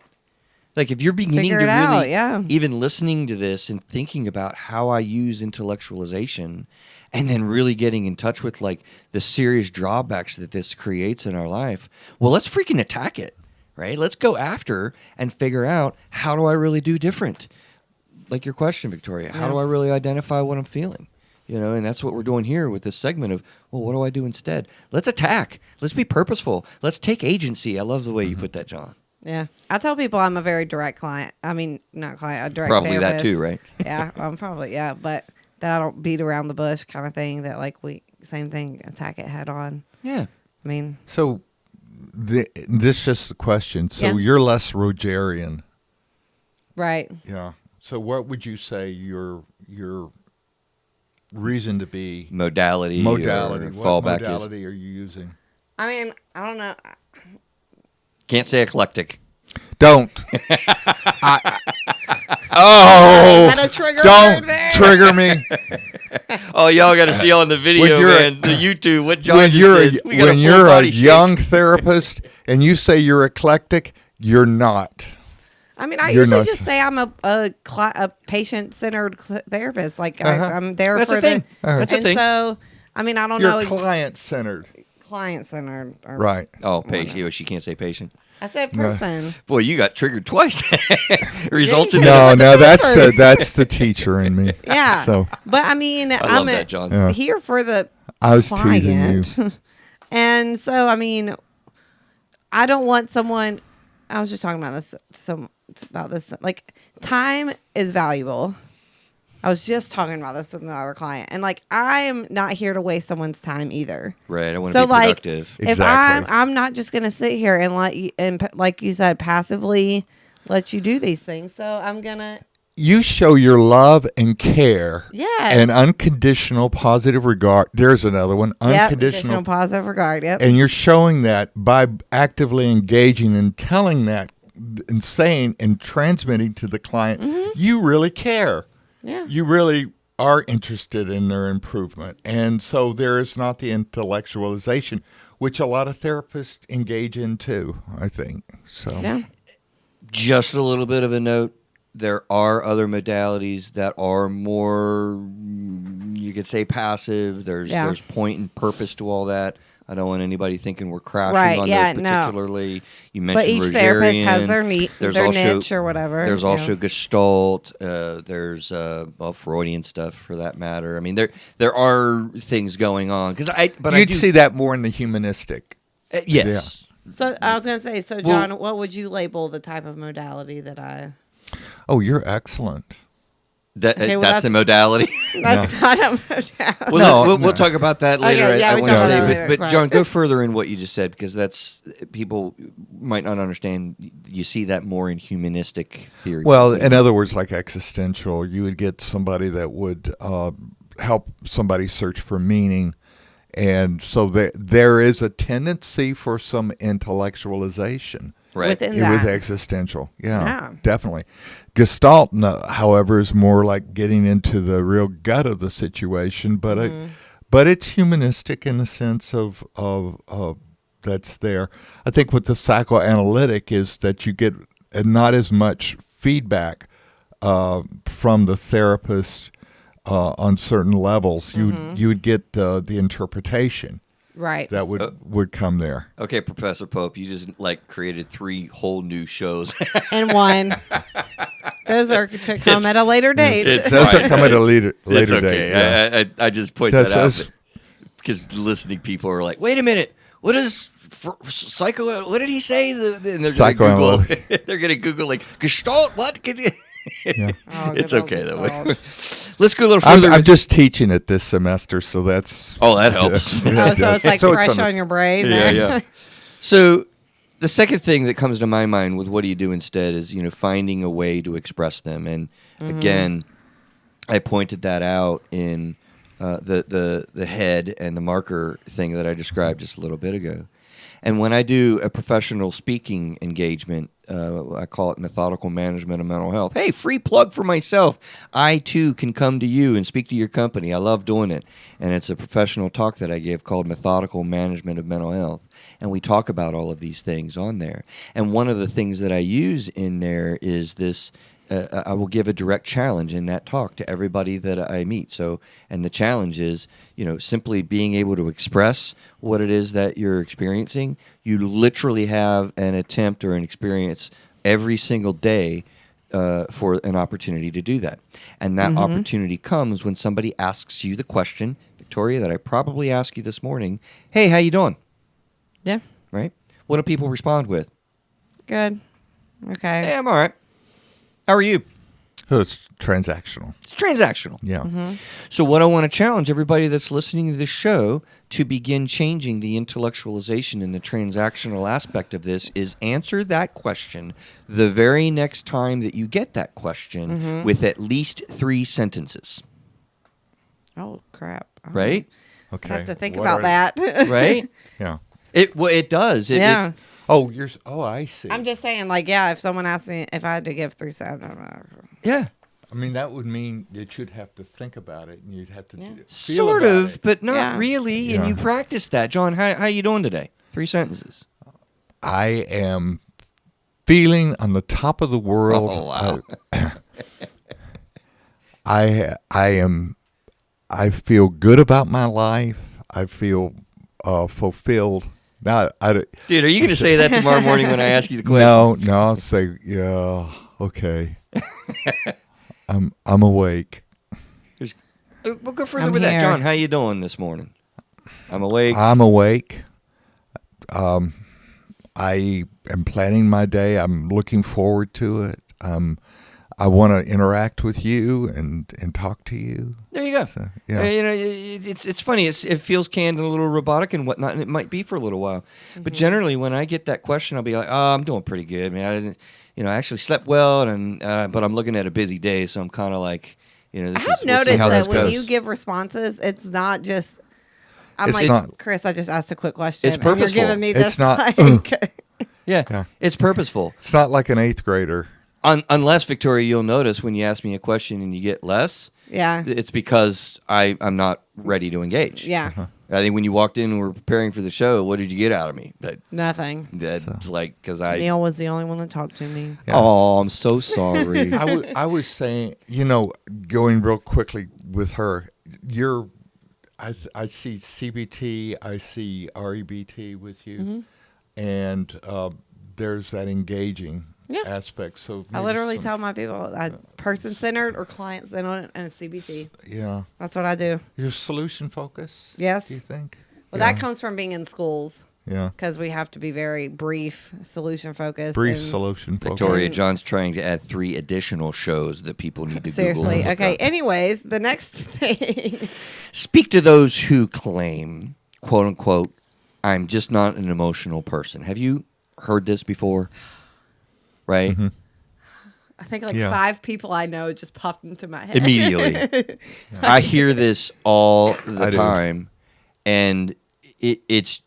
Like, if you're beginning Figure to it really, out, yeah. even listening to this and thinking about how I use intellectualization, and then really getting in touch with, like, the serious drawbacks that this creates in our life, well, let's freaking attack it, right? Let's go after and figure out, how do I really do different? Like your question, Victoria, how do I really identify what I'm feeling? And that's what we're doing here with this segment of, well, what do I do instead? Let's attack. Let's be purposeful. Let's take agency. I love the way you put that, John. Yeah. I tell people I'm a very direct client. I mean, not client, a direct Probably that therapist. too, right? Yeah, probably, yeah. But that I don't beat around the bush kind of thing, that like same thing, attack it head on. Yeah. I mean. So this is just a question. So Yeah. you're less Rogerian. Right. Yeah. So what would you say your reason to be Modality. Or What fallback modality are you using? I mean, I don't know. Can't say eclectic. Don't. Is Oh, that a trigger don't word there? trigger me. Oh, y'all got to see on the video, you're man. The YouTube. What John When just you're did. We got when full you're a body shake. young therapist and you say you're eclectic, you're not. I mean, I You're usually not- just say I'm a patient-centered therapist. Like, I'm there That's for a thing. That's a and thing. so, I mean, I don't You're know. client-centered. Client-centered. Or, Right. Oh, patient. She can't say patient. I said person. Boy, you got triggered twice. Resulted in No, the that's filters. that's the teacher in me. Yeah. So But I mean, I I'm love that, John. Yeah. here for the I was client. teasing you. And so, I mean, I don't want someone. I was just talking about this. Like, time is valuable. I was just talking about this with another client, and like I am not here to waste someone's time either. Right. I want to So be like, productive. if Exactly. I'm not just gonna sit here and let you, and like you said, passively let you do these things. So I'm gonna. You show your love and care Yes. and unconditional positive regard. There's another one. Yep, Unconditional. additional positive regard. Yep. And you're showing that by actively engaging and telling that and saying and transmitting to the client, you really care. Yeah. You really are interested in their improvement. And so there is not the intellectualization, which a lot of therapists engage in too, I think. So Yeah. Just a little bit of a note. There are other modalities that are more, you could say, passive. There's point and purpose to all that. I don't want anybody thinking we're crashing Right, on yeah, those no. particularly. You But mentioned each therapist has Rogerian. their There's their also- niche or whatever. There's you also know. Gestalt. There's Freudian stuff for that matter. I mean, there are things going on because I you'd do see that more in the humanistic. yes. So I was gonna say, so John, what would you label the type of modality that I? Oh, you're excellent. Okay, well, That's the modality. That's not a modality. Well, No, we'll no. talk about that later. Okay, yeah, I we want to talk say, about that later, but sorry. John, go further in what you just said because that's people might not understand. You see that more in humanistic theory. Well, in other words, like existential, you would get somebody that would help somebody search for meaning. And so there is a tendency for some intellectualization right. Within with that. existential. Yeah, Yeah. definitely. Gestalt, however, is more like getting into the real gut of the situation, but but it's humanistic in the sense of that's there. I think with the psychoanalytic is that you get not as much feedback from the therapist on certain levels. You would get the interpretation Right. that would come there. Okay, Professor Pope, you just created 3 whole new shows. And one. Those are to come at a later date. it's Those fine. are come at a later It's okay. date. Yeah. I just point That's- that out that's- because listening people are like, wait a minute, what is psycho? What did he say? And they're going to Google. They're going to Google like Gestalt. What? Oh, It's good okay old though. Gestalt. Let's go a little further. I'm just teaching it this semester, so that's that helps. Oh, so it's like So it's fresh on- on your brain. Yeah, there. yeah. So the second thing that comes to my mind with what do you do instead is finding a way to express them. And again, I pointed that out in the head and the marker thing that I described just a little bit ago. And when I do a professional speaking engagement, I call it methodical management of mental health. Hey, free plug for myself. I, too, can come to you and speak to your company. I love doing it. And it's a professional talk that I give called Methodical Management of Mental Health. And we talk about all of these things on there. And one of the things that I use in there is this. I will give a direct challenge in that talk to everybody that I meet. So, and the challenge is, simply being able to express what it is that you're experiencing. You literally have an attempt or an experience every single day for an opportunity to do that. And that opportunity comes when somebody asks you the question, Victoria, that I probably asked you this morning. Hey, how you doing? Yeah. Right? What do people respond with? Good. Okay. Hey, I'm all right. How are you? So it's transactional. It's transactional. Yeah. So what I want to challenge everybody that's listening to this show to begin changing the intellectualization and the transactional aspect of this is answer that question the very next time that you get that question with at least 3 sentences. Oh crap. Right? Okay. I have to think What about are- that. Right? Yeah. It does. Yeah. I see. I'm just saying, like, yeah, if someone asked me if I had to give 3 sentences, Yeah. I mean, that would mean that you'd have to think about it, and you'd have to feel Sort about of, it. but not Yeah. really. And Yeah. you practice that. John, how you doing today? 3 sentences. I am feeling on the top of the world. Oh, wow. I feel good about my life. I feel fulfilled. Now, Dude, are you going to say that tomorrow morning when I ask you the question? no, I'll say, yeah, okay. I'm awake. We'll go further I'm with that. here. John, how you doing this morning? I'm awake. I'm awake. I am planning my day. I'm looking forward to it. I want to interact with you and talk to you. There you go. So, yeah. It's funny. It feels canned and a little robotic and whatnot, and it might be for a little while. But generally, when I get that question, I'll be like, "Oh, I'm doing pretty good, man. I didn't, I actually slept well, and but I'm looking at a busy day, so I'm kind of like, I this have is we'll see noticed how this that when goes." you give responses, it's not just. I'm It's like, not- Chris, I just asked a quick question. It's and you're purposeful. giving me It's this. not, Yeah, Yeah. it's purposeful. It's not like an 8th grader. Unless, Victoria, you'll notice when you ask me a question and you get less, Yeah. it's because I'm not ready to engage. Yeah. I think when you walked in and we were preparing for the show, what did you get out of me? Nothing. That's like, because Neil was the only one that talked to me. Yeah. Oh, I'm so sorry. I was saying, going real quickly with her, I see CBT, I see REBT with you, and there's that engaging Yeah. aspect. So I maybe literally some- tell my people, person-centered or client-centered and a CBT. Yeah. That's what I do. Your solution focus? Yes. Do you think? Well, Yeah. that comes from being in schools Yeah. because we have to be very brief, solution-focused. Brief and- solution focus. Victoria, John's trying to add 3 additional shows that people need to Seriously. Google. and look Okay. up. Anyways, the next thing. Speak to those who claim, quote unquote, I'm just not an emotional person. Have you heard this before? Right? I think like Yeah. 5 people I know just popped into my head. Immediately. I hear this all the I do. time. And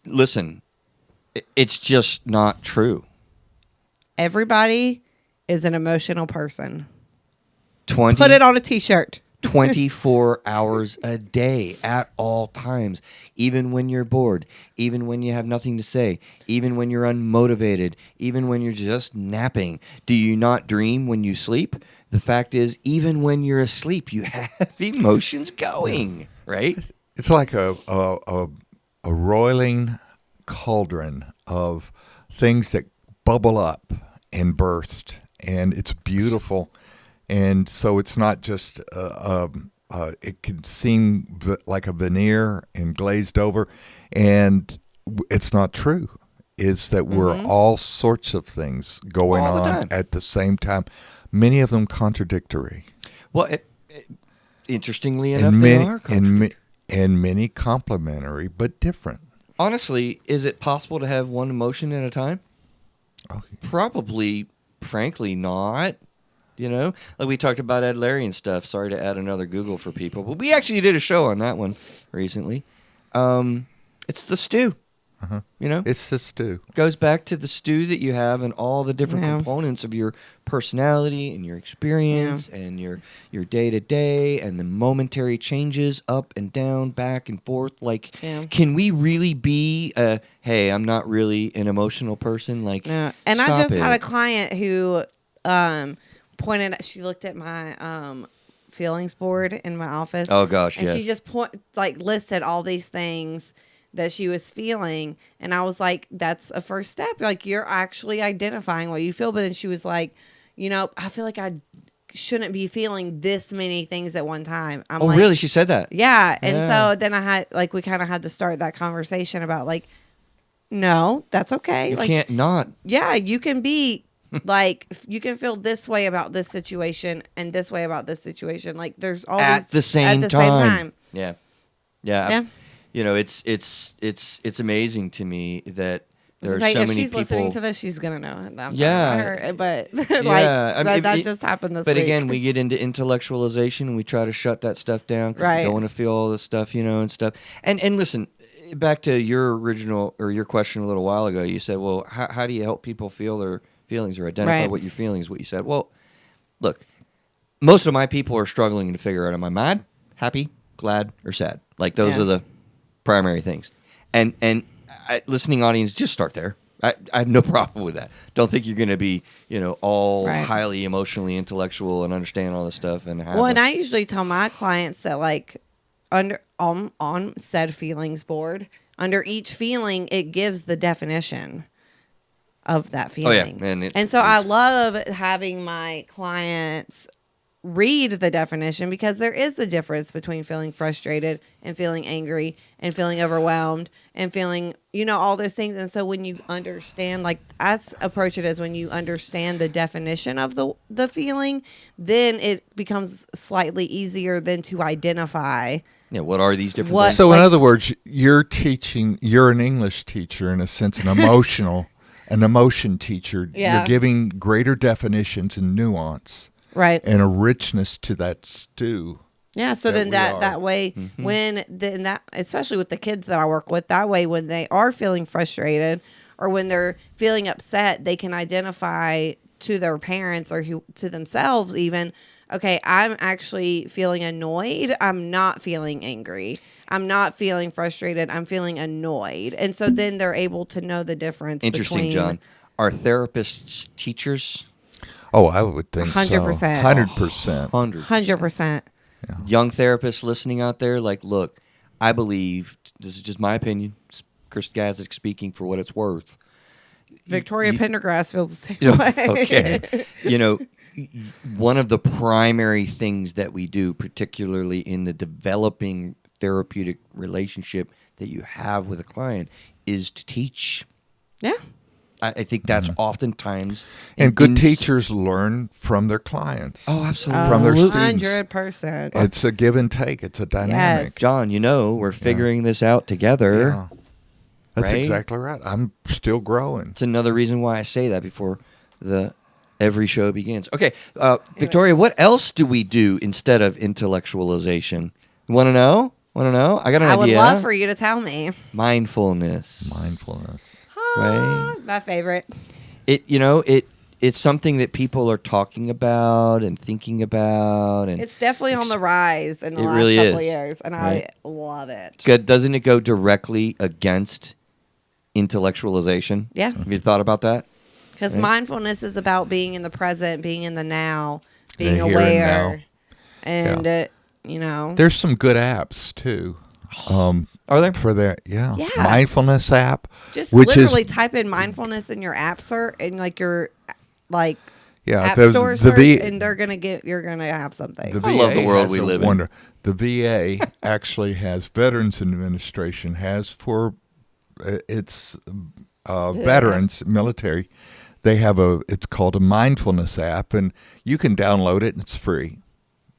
listen, it's just not true. Everybody is an emotional person. 20, Put it on a T-shirt. 24 hours a day at all times, even when you're bored, even when you have nothing to say, even when you're unmotivated, even when you're just napping. Do you not dream when you sleep? The fact is, even when you're asleep, you have emotions going, right? It's like a roiling cauldron of things that bubble up and burst, and it's beautiful. And so it's not just it can seem like a veneer and glazed over, and it's not true. It's that we're all sorts of things going All the on time. at the same time, many of them contradictory, Well, interestingly enough, and they many are. and many complementary but different. Honestly, is it possible to have one emotion at a time? Okay. Probably, frankly, not. Like we talked about Ed Larry and stuff. Sorry to add another Google for people, but we actually did a show on that one recently. It's the stew. It's the stew. Goes back to the stew that you have and all the different Yeah. components of your personality and your experience and your day to day and the momentary changes up and down, back and forth. Like, can we really be hey, I'm not really an emotional person? Like, Yeah. And I stop just had a it. client who she looked at my feelings board in my office. Oh, gosh, and yes. she just listed all these things that she was feeling, and I was like, that's a first step. Like, you're actually identifying what you feel. But then she was like, I feel like I shouldn't be feeling this many things at one time. I'm Oh, like, really? She said that? yeah. And Yeah. so then we kind of had to start that conversation about no, that's okay. You can't not. Yeah, you can be you can feel this way about this situation and this way about this situation. Like, there's all At these the same at the same time. time. Yeah. Yeah. It's amazing to me that there are Say, so if many she's people. listening to this, she's gonna know. I'm talking Yeah. about her, but Yeah, I mean, that just happened this But week. again, we get into intellectualization and we try to shut that stuff down because Right. we don't want to feel all this stuff, and stuff. And listen, back to your original or your question a little while ago. You said, well, how do you help people feel their feelings or identify Right. what your feelings? What you said. Well, look, most of my people are struggling to figure out: am I mad, happy, glad, or sad? Like those Yeah. are the primary things. And listening audience, just start there. I have no problem with that. Don't think you're going to be, all Right. highly emotionally intellectual and understand all this stuff. And have Well, and I usually tell my clients that under on said feelings board, under each feeling, it gives the definition of that Oh, yeah. feeling. And it so I is. love having my clients read the definition, because there is a difference between feeling frustrated and feeling angry and feeling overwhelmed and feeling, all those things. And so when you understand, like I approach it as when you understand the definition of the feeling, then it becomes slightly easier than to identify. Yeah, what are these different What- things? So, like- in other words, you're an English teacher, in a sense, an emotion teacher. Yeah. You're giving greater definitions and nuance Right. and a richness to that stew. Yeah, so that then we that are. that way especially with the kids that I work with, that way when they are feeling frustrated or when they're feeling upset, they can identify to their parents or to themselves even, okay, I'm actually feeling annoyed. I'm not feeling angry. I'm not feeling frustrated. I'm feeling annoyed. And so then they're able to know the difference Interesting, between John. Are therapists teachers? Oh, I would think 100%. so. 100%. 100%. Young therapists listening out there, like, look, I believe, this is just my opinion, Chris Gazik speaking for what it's worth. Victoria Pendergrass feels the same Yeah, way. okay. One of the primary things that we do, particularly in the developing therapeutic relationship that you have with a client, is to teach. Yeah. I think that's oftentimes And an good teachers learn from their clients. Oh, absolutely. From their students. 100%. It's a give and take. It's a dynamic. Yes. John, we're figuring this out together. Yeah. That's Right? exactly right. I'm still growing. It's another reason why I say that before every show begins. Okay, Victoria, what else do we do instead of intellectualization? You want to know? I got an I idea. would love for you to tell me. Mindfulness. Mindfulness. Right. My favorite. It's something that people are talking about and thinking about, and It's definitely on the rise in the It last really couple of is, years, and right? I love it. doesn't it go directly against intellectualization? Yeah. Have you thought about that? Because Right. mindfulness is about being in the present, being in the now, being The here and aware, now. and There's some good apps too. Are there? For that, yeah. Yeah. Mindfulness app, just which literally is type in mindfulness in your app search and like your app the, store the search, V, and you're gonna have something. the I love the VA world has we a live in. wonder. The VA actually has Veterans Administration has for its veterans military. They have it's called a mindfulness app, and you can download it and it's free.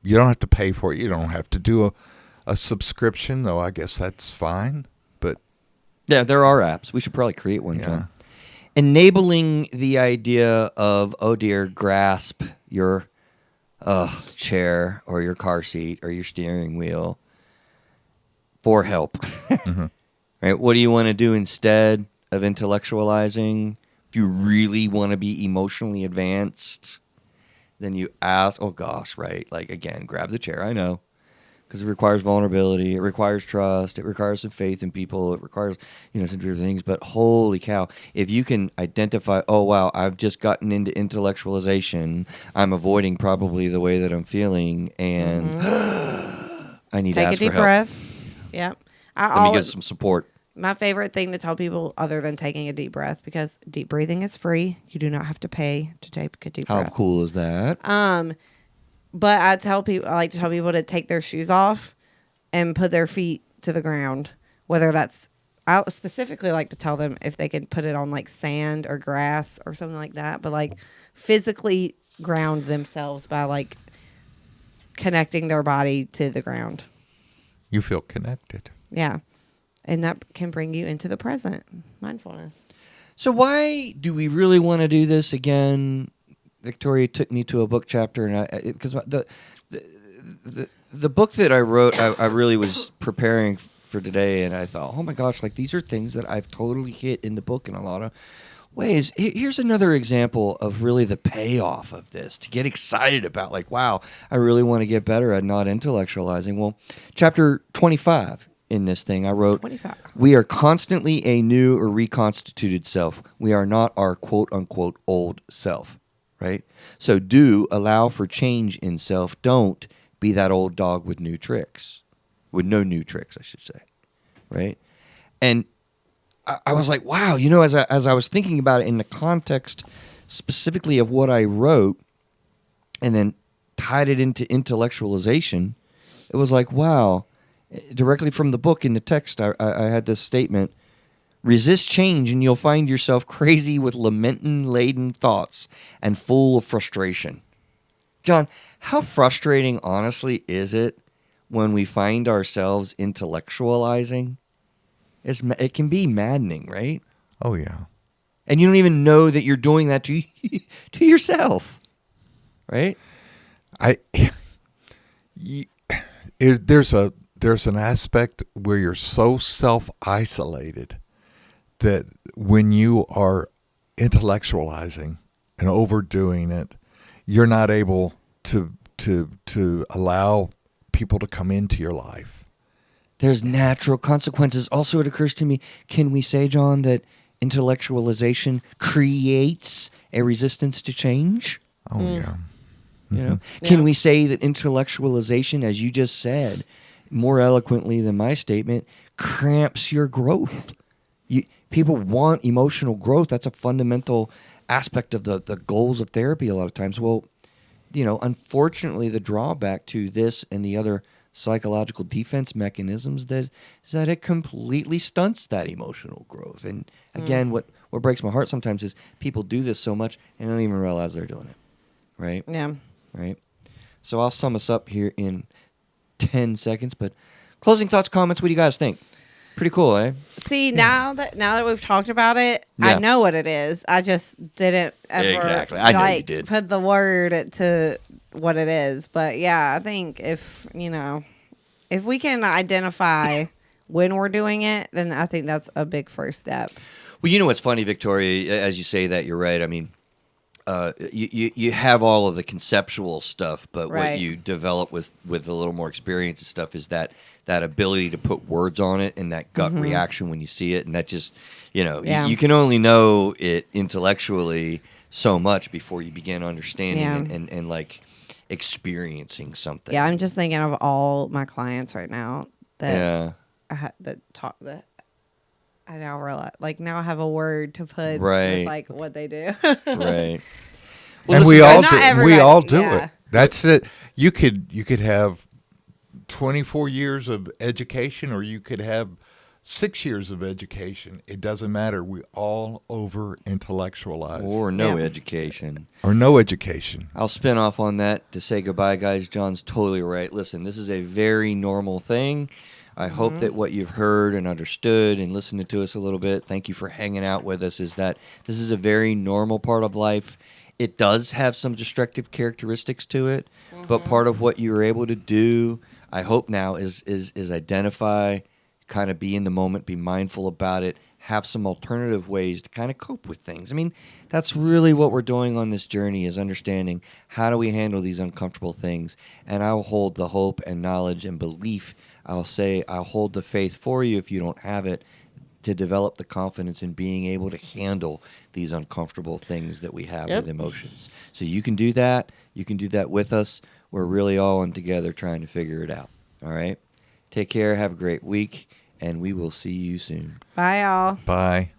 You don't have to pay for it. You don't have to do a subscription, though. I guess that's fine. But Yeah, there are apps. We should probably create one, Yeah. John. Enabling the idea of, oh dear, grasp your chair or your car seat or your steering wheel for help. Right? What do you want to do instead of intellectualizing? If you really want to be emotionally advanced, then you ask, oh gosh, right? Like, again, grab the chair. I know. Because it requires vulnerability, it requires trust, it requires some faith in people, it requires, some different things. But holy cow, if you can identify, oh wow, I've just gotten into intellectualization, I'm avoiding probably the way that I'm feeling, and I need to Take a ask deep for help. breath. Yep. Let me get some support. My favorite thing to tell people, other than taking a deep breath, because deep breathing is free. You do not have to pay to take a deep How breath. cool is that? But I like to tell people to take their shoes off and put their feet to the ground. Whether that's, I specifically like to tell them if they can put it on like sand or grass or something like that. But like physically ground themselves by like connecting their body to the ground. you feel connected. Yeah. And that can bring you into the present. Mindfulness. So why do we really want to do this again? Victoria took me to a book chapter, and because the book that I wrote, I really was preparing for today, and I thought, oh my gosh, like these are things that I've totally hit in the book in a lot of ways. Here's another example of really the payoff of this, to get excited about, like, wow, I really want to get better at not intellectualizing. Well, chapter 25 in this thing, I wrote, 25. We are constantly a new or reconstituted self. We are not our quote-unquote old self, right? So do allow for change in self. Don't be that old dog with new tricks. With no new tricks, I should say, right? And I was like, wow, as I was thinking about it in the context specifically of what I wrote, and then tied it into intellectualization, it was like, wow, directly from the book in the text, I had this statement: resist change and you'll find yourself crazy with lamenting-laden thoughts and full of frustration. John, how frustrating, honestly, is it when we find ourselves intellectualizing? It can be maddening, right? Oh, yeah. And you don't even know that you're doing that to to yourself, right? There's an aspect where you're so self-isolated that when you are intellectualizing and overdoing it, you're not able to allow people to come into your life. There's natural consequences. Also, it occurs to me, can we say, John, that intellectualization creates a resistance to change? Oh, yeah. You know, can we say that intellectualization, as you just said, more eloquently than my statement, cramps your growth? People want emotional growth. That's a fundamental aspect of the goals of therapy a lot of times. Well, unfortunately, the drawback to this and the other psychological defense mechanisms is that it completely stunts that emotional growth. And again, what breaks my heart sometimes is people do this so much and don't even realize they're doing it. Right? Yeah. Right? So I'll sum us up here in 10 seconds, but closing thoughts, comments, what do you guys think? Pretty cool, eh? See, now that we've talked about it, Yeah. I know what it is. I just didn't ever Exactly. I know you did. put the word to what it is. But yeah, I think if we can identify when we're doing it, then I think that's a big first step. Well, you know what's funny, Victoria, as you say that, you're right. I mean, you have all of the conceptual stuff, but Right. what you develop with a little more experience and stuff is that ability to put words on it and that gut reaction when you see it. And that just, Yeah. you can only know it intellectually so much before you begin understanding Yeah. and like experiencing something. Yeah, I'm just thinking of all my clients right now that Yeah. that I now realize, like, now I have a word to put Right. with, like, what they do. Right. And listen, we all not do. everybody, We all do yeah. it. That's it. You could have 24 years of education, or you could have 6 years of education. It doesn't matter. We all over intellectualize or no Yeah. education. or no education. I'll spin off on that to say goodbye, guys. John's totally right. Listen, this is a very normal thing. I hope that what you've heard and understood and listened to us a little bit, thank you for hanging out with us, is that this is a very normal part of life. It does have some destructive characteristics to it, but part of what you were able to do, I hope now, is identify, kind of be in the moment, be mindful about it, have some alternative ways to kind of cope with things. I mean, that's really what we're doing on this journey, is understanding how do we handle these uncomfortable things. And I'll hold the hope and knowledge and belief. I'll hold the faith for you if you don't have it, to develop the confidence in being able to handle these uncomfortable things that we have with emotions. So you can do that. You can do that with us. We're really all in together trying to figure it out. All right? Take care. Have a great week, and we will see you soon. Bye, y'all. Bye.